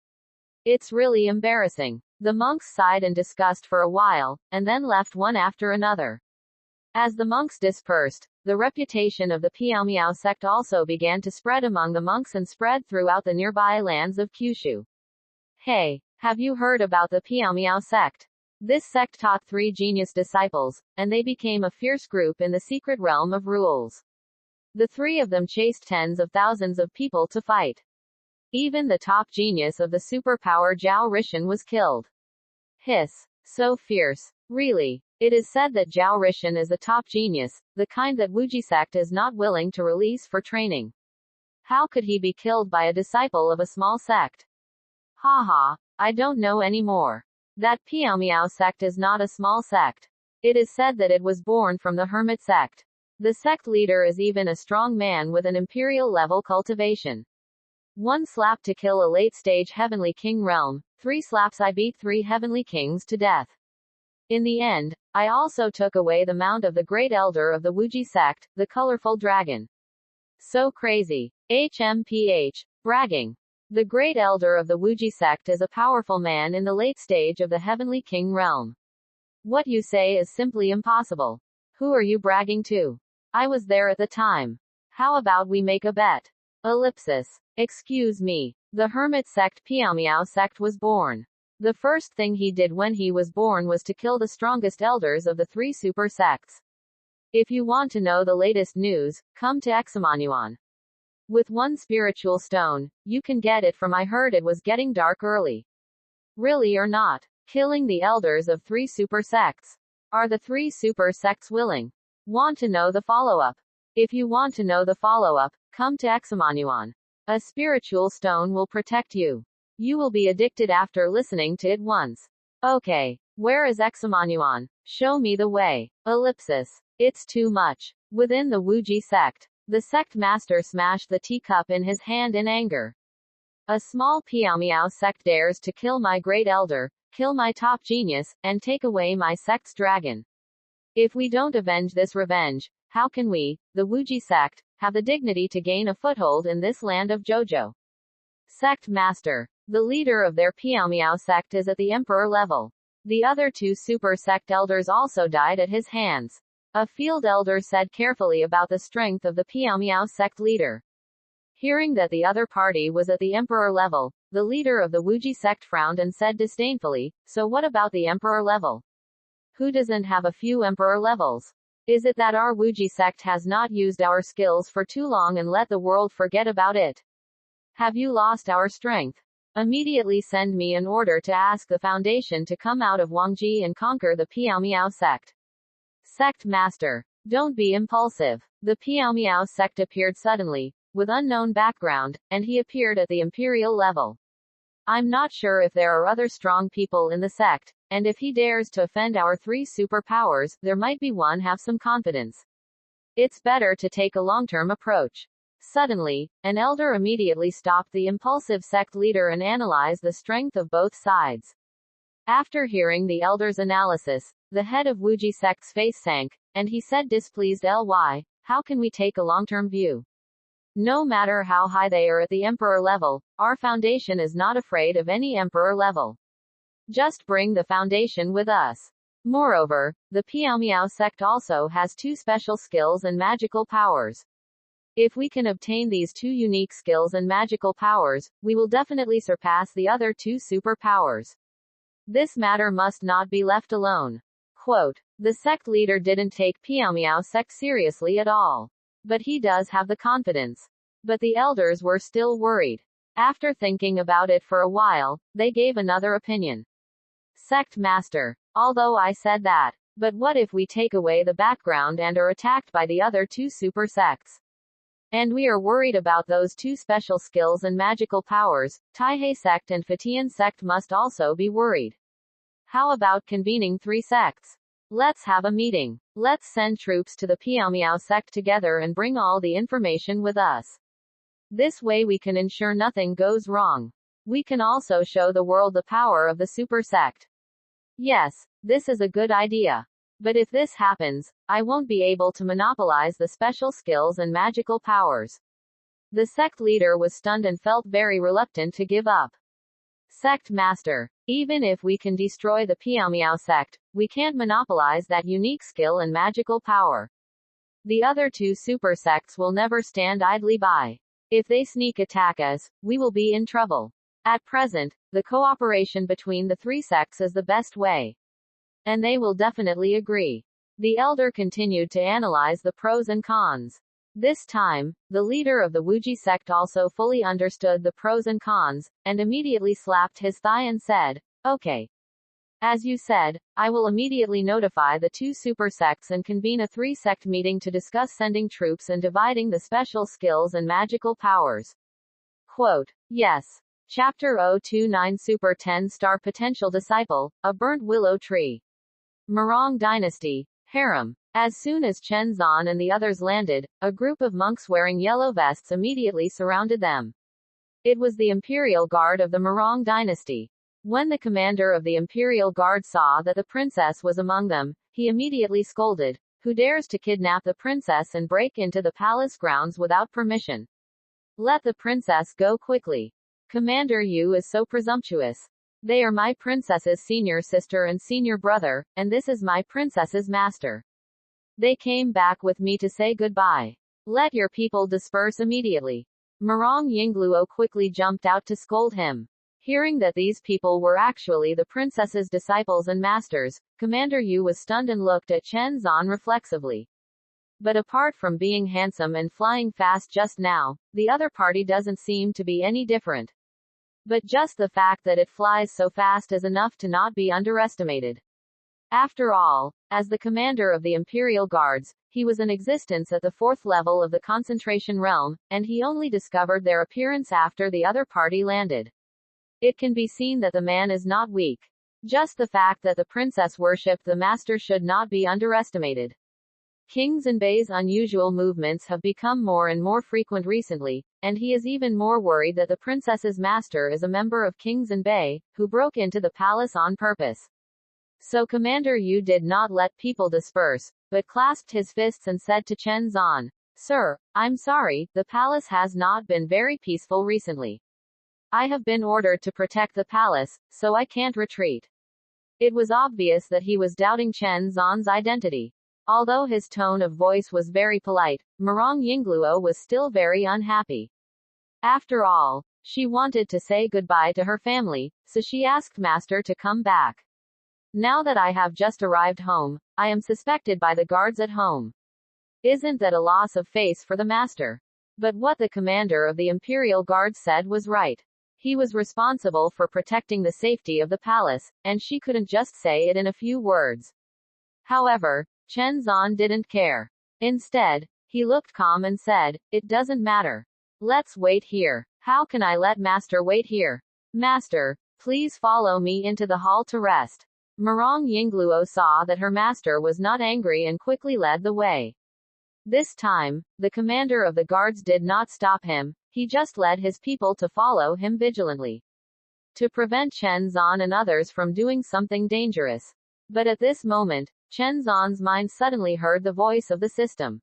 It's really embarrassing. The monks sighed in disgust for a while, and then left one after another. As the monks dispersed, the reputation of the Piaomiao sect also began to spread among the monks and spread throughout the nearby lands of Kyushu. Hey, have you heard about the Piaomiao sect? This sect taught 3 genius disciples, and they became a fierce group in the secret realm of rules. The 3 of them chased tens of thousands of people to fight. Even the top genius of the superpower Zhao Rishan was killed. Hiss. So fierce. Really. It is said that Zhao Rishan is a top genius, the kind that Wuji sect is not willing to release for training. How could he be killed by a disciple of a small sect? Haha, I don't know anymore. That Piaomiao sect is not a small sect. It is said that it was born from the hermit sect. The sect leader is even a strong man with an imperial level cultivation. 1 slap to kill a late-stage heavenly king realm, 3 slaps I beat 3 heavenly kings to death. In the end, I also took away the mount of the great elder of the Wuji sect, the colorful dragon. So crazy. HMPH. Bragging. The great elder of the Wuji sect is a powerful man in the late stage of the heavenly king realm. What you say is simply impossible. Who are you bragging to? I was there at the time. How about we make a bet? Ellipsis. Excuse me. The hermit sect Piaomiao sect was born. The first thing he did when he was born was to kill the strongest elders of the 3 super sects. If you want to know the latest news, come to Examanuan. With 1 spiritual stone, you can get it from I heard it was getting dark early. Really or not? Killing the elders of 3 super sects. Are the 3 super sects willing? Want to know the follow-up? If you want to know the follow-up, come to Examanuan. A spiritual stone will protect you. You will be addicted after listening to it once. Okay. Where is Examanuan? Show me the way. Ellipsis. It's too much. Within the Wuji sect, the sect master smashed the teacup in his hand in anger. A small Piaomiao sect dares to kill my great elder, kill my top genius, and take away my sect's dragon. If we don't avenge this revenge, how can we, the Wuji sect, have the dignity to gain a foothold in this land of Jojo? Sect master. The leader of their Piaomiao sect is at the emperor level. The other 2 super sect elders also died at his hands. A field elder said carefully about the strength of the Piaomiao sect leader. Hearing that the other party was at the emperor level, the leader of the Wuji sect frowned and said disdainfully, so what about the emperor level? Who doesn't have a few emperor levels? Is it that our Wuji sect has not used our skills for too long and let the world forget about it? Have you lost our strength? Immediately send me an order to ask the foundation to come out of Wangji and conquer the Piaomiao sect. Sect master. Don't be impulsive. The Piaomiao sect appeared suddenly, with unknown background, and he appeared at the imperial level. I'm not sure if there are other strong people in the sect, and if he dares to offend our 3 superpowers, there might be one. Have some confidence. It's better to take a long-term approach. Suddenly, an elder immediately stopped the impulsive sect leader and analyzed the strength of both sides. After hearing the elder's analysis, the head of Wuji sect's face sank, and he said displeased, how can we take a long-term view? No matter how high they are at the emperor level, our foundation is not afraid of any emperor level. Just bring the foundation with us. Moreover, the Piaomiao sect also has 2 special skills and magical powers. If we can obtain these 2 unique skills and magical powers, we will definitely surpass the other 2 superpowers. This matter must not be left alone. Quote, the sect leader didn't take Piao sect seriously at all. But he does have the confidence. But the elders were still worried. After thinking about it for a while, they gave another opinion. Sect master. Although I said that. But what if we take away the background and are attacked by the other two super sects? And we are worried about those two special skills and magical powers. Taihei sect and Fatian sect must also be worried. How about convening three sects? Let's have a meeting. Let's send troops to the Piao sect together and bring all the information with us. This way we can ensure nothing goes wrong. We can also show the world the power of the super sect. Yes, this is a good idea. But if this happens, I won't be able to monopolize the special skills and magical powers. The sect leader was stunned and felt very reluctant to give up. Sect master. Even if we can destroy the Piao sect, we can't monopolize that unique skill and magical power. The other two super sects will never stand idly by. If they sneak attack us, we will be in trouble. At present, the cooperation between the three sects is the best way. And they will definitely agree. The elder continued to analyze the pros and cons. This time, the leader of the Wuji sect also fully understood the pros and cons, and immediately slapped his thigh and said, okay. As you said, I will immediately notify the two super sects and convene a three-sect meeting to discuss sending troops and dividing the special skills and magical powers. Quote, yes. Chapter 029 Super 10-Star Potential Disciple, A Burnt Willow Tree. Murong Dynasty. Harem. As soon as Chen Zan and the others landed, a group of monks wearing yellow vests immediately surrounded them. It was the Imperial Guard of the Murong Dynasty. When the commander of the Imperial Guard saw that the princess was among them, he immediately scolded, who dares to kidnap the princess and break into the palace grounds without permission? Let the princess go quickly. Commander Yu is so presumptuous. They are my princess's senior sister and senior brother, and this is my princess's master. They came back with me to say goodbye. Let your people disperse immediately. Murong Yingluo quickly jumped out to scold him. Hearing that these people were actually the princess's disciples and masters, Commander Yu was stunned and looked at Chen Zan reflexively. But apart from being handsome and flying fast just now, the other party doesn't seem to be any different. But just the fact that it flies so fast is enough to not be underestimated. After all, as the commander of the Imperial Guards, he was in existence at the fourth level of the concentration realm, and he only discovered their appearance after the other party landed. It can be seen that the man is not weak. Just the fact that the princess worshipped the master should not be underestimated. King Zhenbei's unusual movements have become more and more frequent recently, and he is even more worried that the princess's master is a member of King Zhenbei, who broke into the palace on purpose. So Commander Yu did not let people disperse, but clasped his fists and said to Chen Zan, Sir, I'm sorry, the palace has not been very peaceful recently. I have been ordered to protect the palace, so I can't retreat. It was obvious that he was doubting Chen Zan's identity. Although his tone of voice was very polite, Murong Yingluo was still very unhappy. After all, she wanted to say goodbye to her family, so she asked Master to come back. Now that I have just arrived home, I am suspected by the guards at home. Isn't that a loss of face for the master? But what the commander of the Imperial Guard said was right. He was responsible for protecting the safety of the palace, and she couldn't just say it in a few words. However, Chen Zan didn't care. Instead, he looked calm and said, It doesn't matter. Let's wait here. How can I let Master wait here? Master, please follow me into the hall to rest. Murong Yingluo saw that her master was not angry and quickly led the way. This time, the commander of the guards did not stop him, he just led his people to follow him vigilantly. To prevent Chen Zan and others from doing something dangerous. But at this moment, Chen Zan's mind suddenly heard the voice of the system.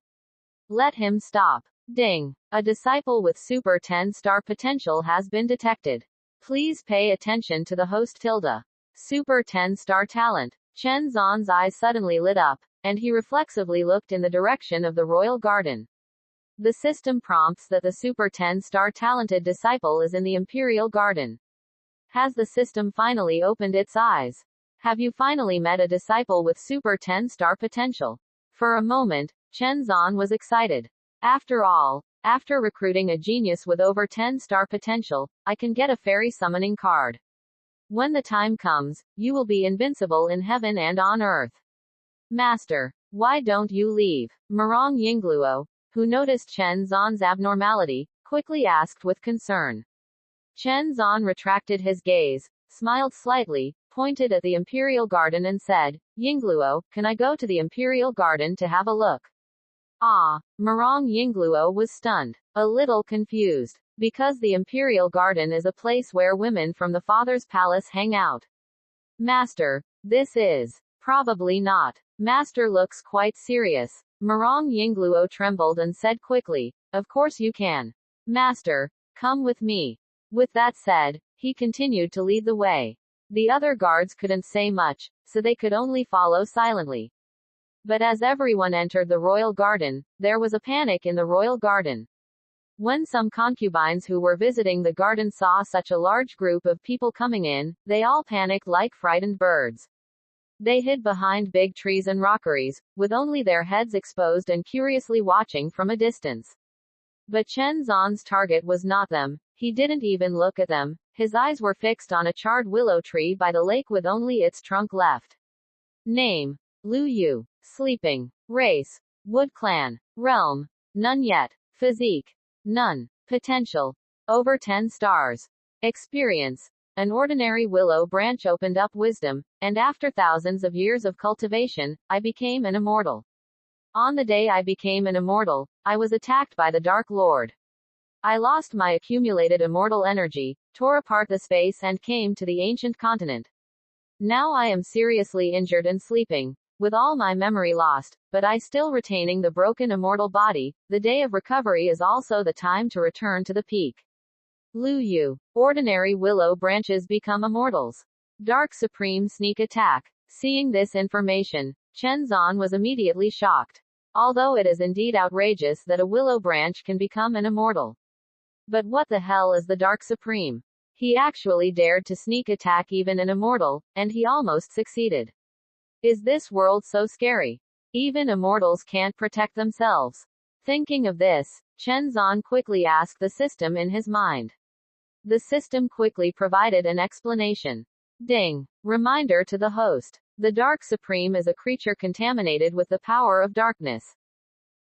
Let him stop. Ding. A disciple with Super 10-Star potential has been detected. Please pay attention to the host Tilda. Super 10-Star talent. Chen Zan's eyes suddenly lit up, and he reflexively looked in the direction of the royal garden. The system prompts that the Super 10-Star talented disciple is in the Imperial Garden. Has the system finally opened its eyes? Have you finally met a disciple with super 10-star potential? For a moment, Chen Zan was excited. After all, after recruiting a genius with over 10-star potential, I can get a fairy summoning card. When the time comes, you will be invincible in heaven and on earth. Master, why don't you leave? Murong Yingluo, who noticed Chen Zan's abnormality, quickly asked with concern. Chen Zan retracted his gaze, smiled slightly, pointed at the Imperial Garden and said, Yingluo, can I go to the Imperial Garden to have a look? Ah, Murong Yingluo was stunned, a little confused, because the Imperial Garden is a place where women from the Father's palace hang out. Master, this is probably not. Master looks quite serious. Murong Yingluo trembled and said quickly, of course you can. Master, come with me. With that said, he continued to lead the way. The other guards couldn't say much, so they could only follow silently. But as everyone entered the royal garden, there was a panic in the royal garden. When some concubines who were visiting the garden saw such a large group of people coming in, they all panicked like frightened birds. They hid behind big trees and rockeries, with only their heads exposed and curiously watching from a distance. But Chen Zan's target was not them. He didn't even look at them. His eyes were fixed on a charred willow tree by the lake with only its trunk left. Name: Lu Yu. Sleeping. Race: Wood Clan. Realm: none yet. Physique: none. Potential: over 10 stars. Experience: an ordinary willow branch opened up wisdom, and after thousands of years of cultivation, I became an immortal. On the day I became an immortal, I was attacked by the Dark Lord. I lost my accumulated immortal energy, tore apart the space and came to the ancient continent. Now I am seriously injured and sleeping, with all my memory lost, but I still retaining the broken immortal body. The day of recovery is also the time to return to the peak. Lu Yu. Ordinary willow branches become immortals. Dark Supreme sneak attack. Seeing this information, Chen Zan was immediately shocked. Although it is indeed outrageous that a willow branch can become an immortal. But what the hell is the Dark Supreme? He actually dared to sneak attack even an immortal, and he almost succeeded. Is this world so scary? Even immortals can't protect themselves. Thinking of this, Chen Zan quickly asked the system in his mind. The system quickly provided an explanation. Ding. Reminder to the host. The Dark Supreme is a creature contaminated with the power of darkness.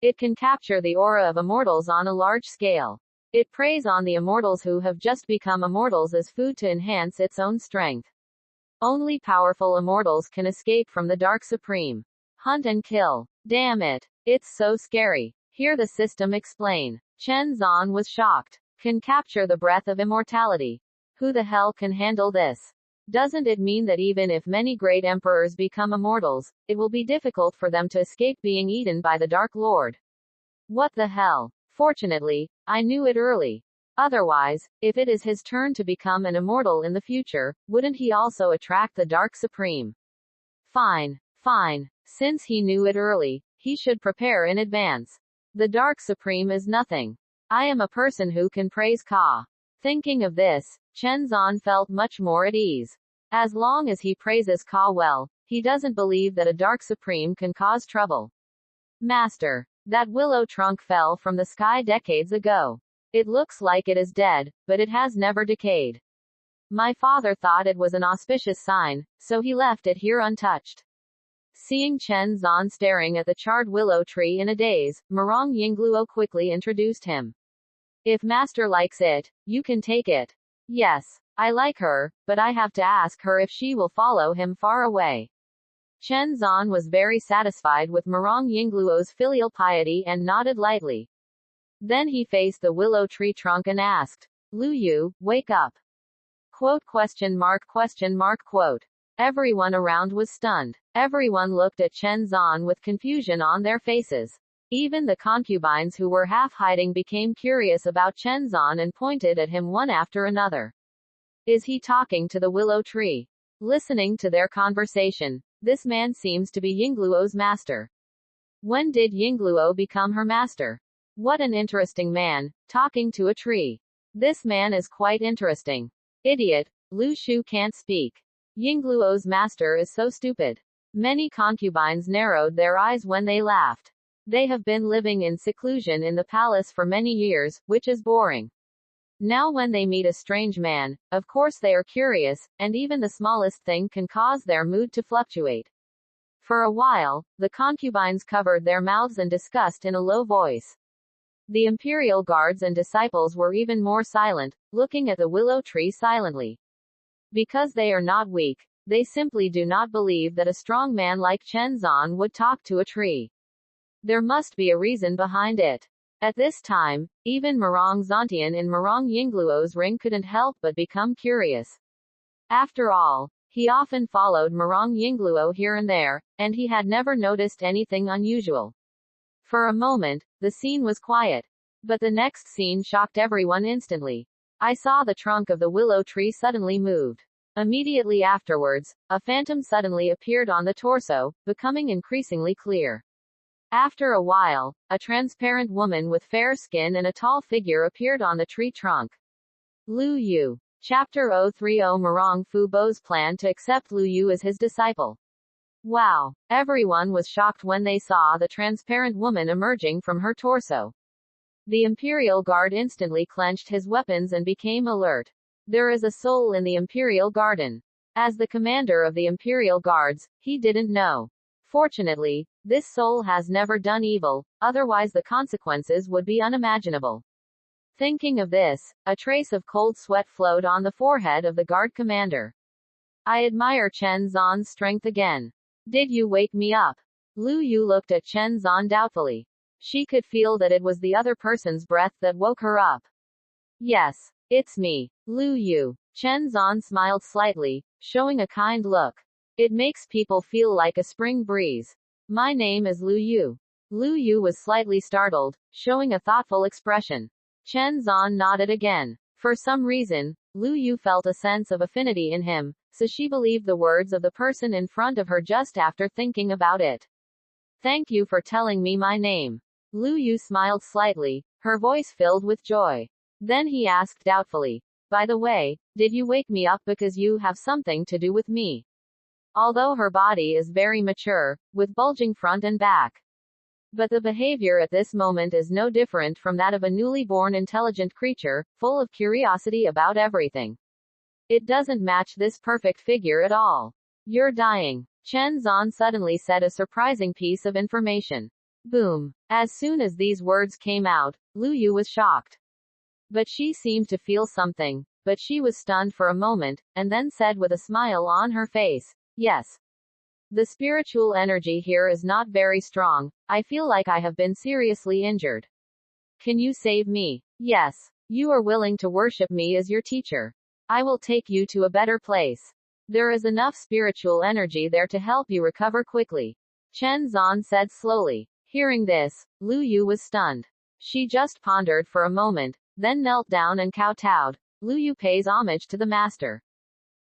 It can capture the aura of immortals on a large scale. It preys on the immortals who have just become immortals as food to enhance its own strength. Only powerful immortals can escape from the Dark Supreme. Hunt and kill. Damn it. It's so scary. Hear the system explain. Chen Zan was shocked. Can capture the breath of immortality. Who the hell can handle this? Doesn't it mean that even if many great emperors become immortals, it will be difficult for them to escape being eaten by the Dark Lord? What the hell? Fortunately, I knew it early. Otherwise, if it is his turn to become an immortal in the future, wouldn't he also attract the Dark Supreme? Fine. Since he knew it early, he should prepare in advance. The Dark Supreme is nothing. I am a person who can praise Ka. Thinking of this, Chen Zan felt much more at ease. As long as he praises Ka well, he doesn't believe that a Dark Supreme can cause trouble. Master, that willow trunk fell from the sky decades ago. It looks like it is dead, but it has never decayed. My father thought it was an auspicious sign, so he left it here untouched. Seeing Chen Zan staring at the charred willow tree in a daze, Murong Yingluo quickly introduced him. If Master likes it, you can take it. Yes, I like her, but I have to ask her if she will follow him far away. Chen Zan was very satisfied with Murong Yingluo's filial piety and nodded lightly. Then he faced the willow tree trunk and asked, Lu Yu, wake up. Quote. Everyone around was stunned. Everyone looked at Chen Zan with confusion on their faces. Even the concubines who were half hiding became curious about Chen Zan and pointed at him one after another. Is he talking to the willow tree? Listening to their conversation, this man seems to be Yingluo's master. When did Yingluo become her master? What an interesting man, talking to a tree. This man is quite interesting. Idiot, Lu Shu can't speak. Yingluo's master is so stupid. Many concubines narrowed their eyes when they laughed. They have been living in seclusion in the palace for many years, which is boring. Now when they meet a strange man, of course they are curious, and even the smallest thing can cause their mood to fluctuate. For a while, the concubines covered their mouths in disgust in a low voice. The imperial guards and disciples were even more silent, looking at the willow tree silently. Because they are not weak, they simply do not believe that a strong man like Chen Zan would talk to a tree. There must be a reason behind it. At this time, even Murong Zontian in Murong Yingluo's ring couldn't help but become curious. After all, he often followed Murong Yingluo here and there, and he had never noticed anything unusual. For a moment, the scene was quiet. But the next scene shocked everyone instantly. I saw the trunk of the willow tree suddenly moved. Immediately afterwards, a phantom suddenly appeared on the torso, becoming increasingly clear. After a while, a transparent woman with fair skin and a tall figure appeared on the tree trunk. Lu Yu. Chapter 030 Murong Fu Bo's plan to accept Lu Yu as his disciple. Wow! Everyone was shocked when they saw the transparent woman emerging from her torso. The Imperial Guard instantly clenched his weapons and became alert. There is a soul in the Imperial Garden. As the commander of the Imperial Guards, he didn't know. Fortunately, this soul has never done evil, otherwise the consequences would be unimaginable. Thinking of this, a trace of cold sweat flowed on the forehead of the guard commander. I admire Chen Zan's strength again. Did you wake me up? Lu Yu looked at Chen Zan doubtfully. She could feel that it was the other person's breath that woke her up. Yes, it's me, Lu Yu. Chen Zan smiled slightly, showing a kind look. It makes people feel like a spring breeze. My name is Lu Yu. Lu Yu was slightly startled, showing a thoughtful expression. Chen Zan nodded again. For some reason, Lu Yu felt a sense of affinity in him, so she believed the words of the person in front of her just after thinking about it. Thank you for telling me my name. Lu Yu smiled slightly, her voice filled with joy. Then he asked doubtfully, by the way, did you wake me up because you have something to do with me? Although her body is very mature, with bulging front and back. But the behavior at this moment is no different from that of a newly born intelligent creature, full of curiosity about everything. It doesn't match this perfect figure at all. You're dying. Chen Zan suddenly said a surprising piece of information. Boom. As soon as these words came out, Lu Yu was shocked. But she seemed to feel something, but she was stunned for a moment, and then said with a smile on her face, yes. The spiritual energy here is not very strong. I feel like I have been seriously injured. Can you save me? Yes. You are willing to worship me as your teacher. I will take you to a better place. There is enough spiritual energy there to help you recover quickly. Chen Zan said slowly. Hearing this, Lu Yu was stunned. She just pondered for a moment, then knelt down and kowtowed. Lu Yu pays homage to the master.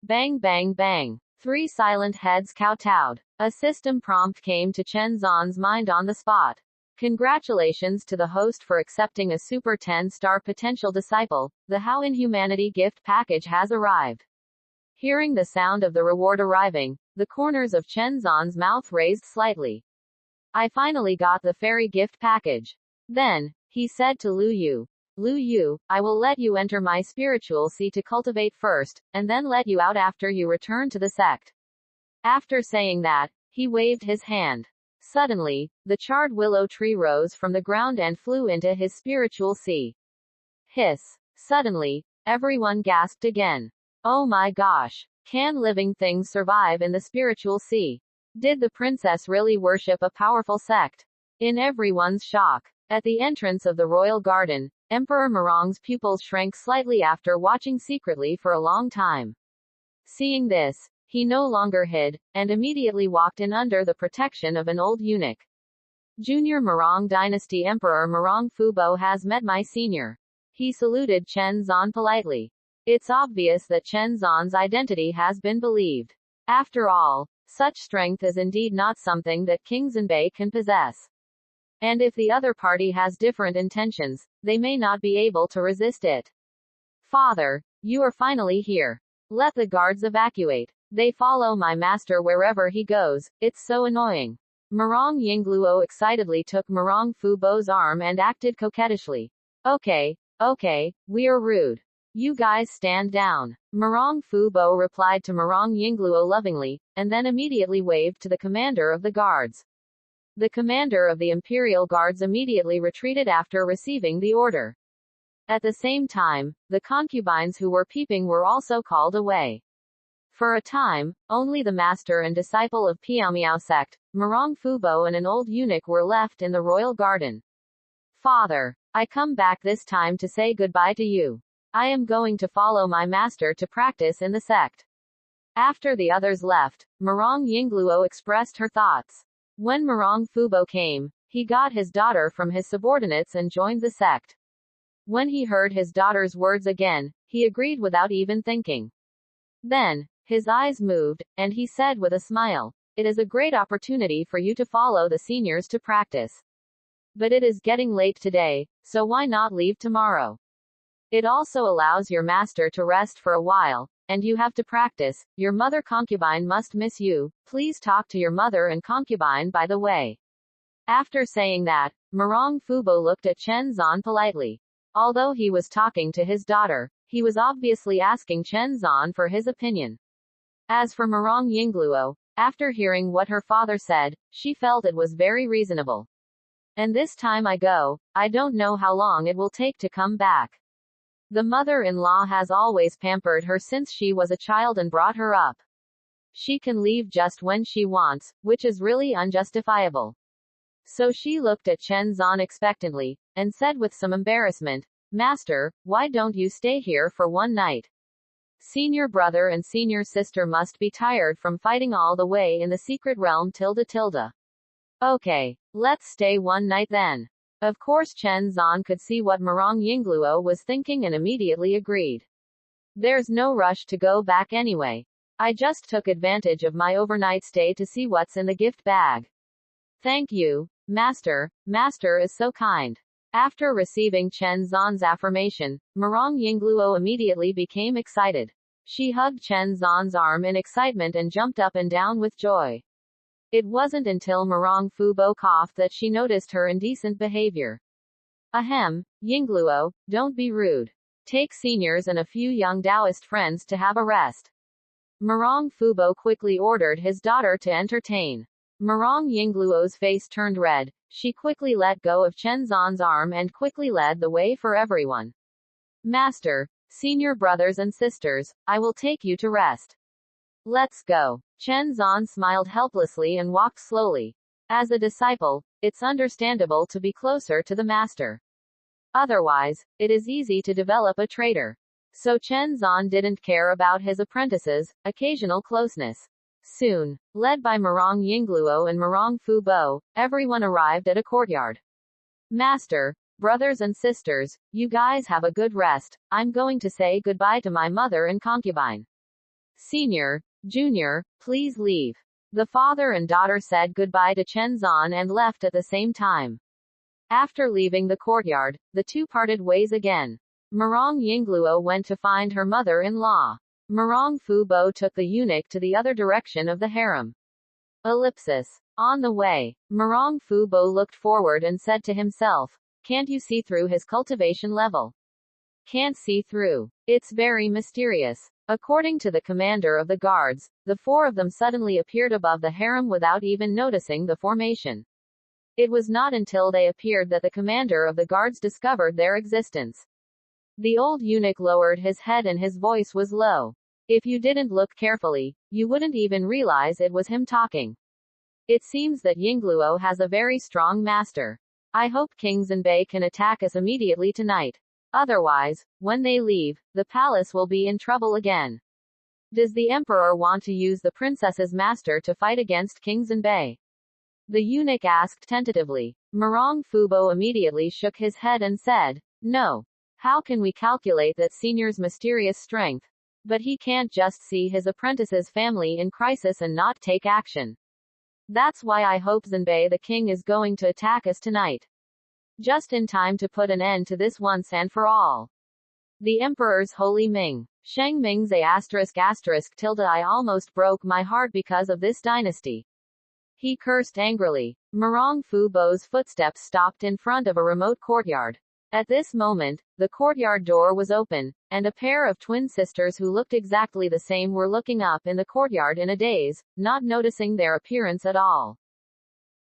Bang bang bang. 3 silent heads kowtowed. A system prompt came to Chen Zan's mind on the spot. Congratulations to the host for accepting a Super 10-star potential disciple. The How in Humanity gift package has arrived. Hearing the sound of the reward arriving, the corners of Chen Zan's mouth raised slightly. I finally got the fairy gift package. Then, he said to Lu Yu. Lu Yu, I will let you enter my spiritual sea to cultivate first, and then let you out after you return to the sect. After saying that, he waved his hand. Suddenly, the charred willow tree rose from the ground and flew into his spiritual sea. Hiss. Suddenly, everyone gasped again. Oh my gosh. Can living things survive in the spiritual sea? Did the princess really worship a powerful sect? In everyone's shock. At the entrance of the royal garden, Emperor Murong's pupils shrank slightly after watching secretly for a long time. Seeing this, he no longer hid, and immediately walked in under the protection of an old eunuch. Junior Murong Dynasty Emperor Murong Fubo has met my senior. He saluted Chen Zan politely. It's obvious that Chen Zan's identity has been believed. After all, such strength is indeed not something that kings and Bei can possess. And if the other party has different intentions, they may not be able to resist it. Father, you are finally here. Let the guards evacuate. They follow my master wherever he goes. It's so annoying. Murong Yingluo excitedly took Murong Fubo's arm and acted coquettishly. Okay, we're rude. You guys stand down. Murong Fubo replied to Murong Yingluo lovingly, and then immediately waved to the commander of the guards. The commander of the Imperial Guards immediately retreated after receiving the order. At the same time, the concubines who were peeping were also called away. For a time, only the master and disciple of Piaomiao sect, Murong Fubo and an old eunuch were left in the royal garden. Father, I come back this time to say goodbye to you. I am going to follow my master to practice in the sect. After the others left, Murong Yingluo expressed her thoughts. When Murong Fubo came, he got his daughter from his subordinates and joined the sect. When he heard his daughter's words again, he agreed without even thinking. Then, his eyes moved, and he said with a smile, "It is a great opportunity for you to follow the seniors to practice. But it is getting late today, so why not leave tomorrow? It also allows your master to rest for a while, and you have to practice. Your mother concubine must miss you. Please talk to your mother and concubine by the way." After saying that, Murong Fubo looked at Chen Zan politely. Although he was talking to his daughter, he was obviously asking Chen Zan for his opinion. As for Murong Yingluo, after hearing what her father said, she felt it was very reasonable. And this time I go, I don't know how long it will take to come back. The mother-in-law has always pampered her since she was a child and brought her up. She can leave just when she wants, which is really unjustifiable. So she looked at Chen Zan expectantly, and said with some embarrassment, "Master, why don't you stay here for one night? Senior brother and senior sister must be tired from fighting all the way in the secret realm tilde. Okay, let's stay one night then." Of course Chen Zan could see what Murong Yingluo was thinking and immediately agreed. There's no rush to go back anyway. I just took advantage of my overnight stay to see what's in the gift bag. Thank you, Master. Master is so kind. After receiving Chen Zan's affirmation, Murong Yingluo immediately became excited. She hugged Chen Zan's arm in excitement and jumped up and down with joy. It wasn't until Murong Fubo coughed that she noticed her indecent behavior. Ahem, Yingluo, don't be rude. Take seniors and a few young Taoist friends to have a rest. Murong Fubo quickly ordered his daughter to entertain. Murong Yingluo's face turned red. She quickly let go of Chen Zan's arm and quickly led the way for everyone. Master, senior brothers and sisters, I will take you to rest. Let's go. Chen Zan smiled helplessly and walked slowly. As a disciple, it's understandable to be closer to the master. Otherwise, it is easy to develop a traitor. So Chen Zan didn't care about his apprentices' occasional closeness. Soon, led by Murong Yingluo and Murong Fubo, everyone arrived at a courtyard. Master, brothers and sisters, you guys have a good rest. I'm going to say goodbye to my mother and concubine. Senior, junior, please leave. The father and daughter said goodbye to Chen Zan and left at the same time. After leaving the courtyard, the two parted ways again. Murong Yingluo went to find her mother-in-law. Murong Fubo took the eunuch to the other direction of the harem. Ellipsis. On the way, Murong Fubo looked forward and said to himself, "Can't you see through his cultivation level? Can't see through. It's very mysterious." According to the commander of the guards, the four of them suddenly appeared above the harem without even noticing the formation. It was not until they appeared that the commander of the guards discovered their existence. The old eunuch lowered his head and his voice was low. If you didn't look carefully, you wouldn't even realize it was him talking. It seems that Yingluo has a very strong master. I hope King Zhenbei can attack us immediately tonight. Otherwise, when they leave, the palace will be in trouble again. Does the emperor want to use the princess's master to fight against King Zhenbei? The eunuch asked tentatively. Murong Fubo immediately shook his head and said, "No. How can we calculate that senior's mysterious strength? But he can't just see his apprentice's family in crisis and not take action. That's why I hope Zhenbei the king is going to attack us tonight. Just in time to put an end to this once and for all." The Emperor's Holy Ming. Shang Ming's I almost broke my heart because of this dynasty. He cursed angrily. Murong Fu Bo's footsteps stopped in front of a remote courtyard. At this moment, the courtyard door was open, and a pair of twin sisters who looked exactly the same were looking up in the courtyard in a daze, not noticing their appearance at all.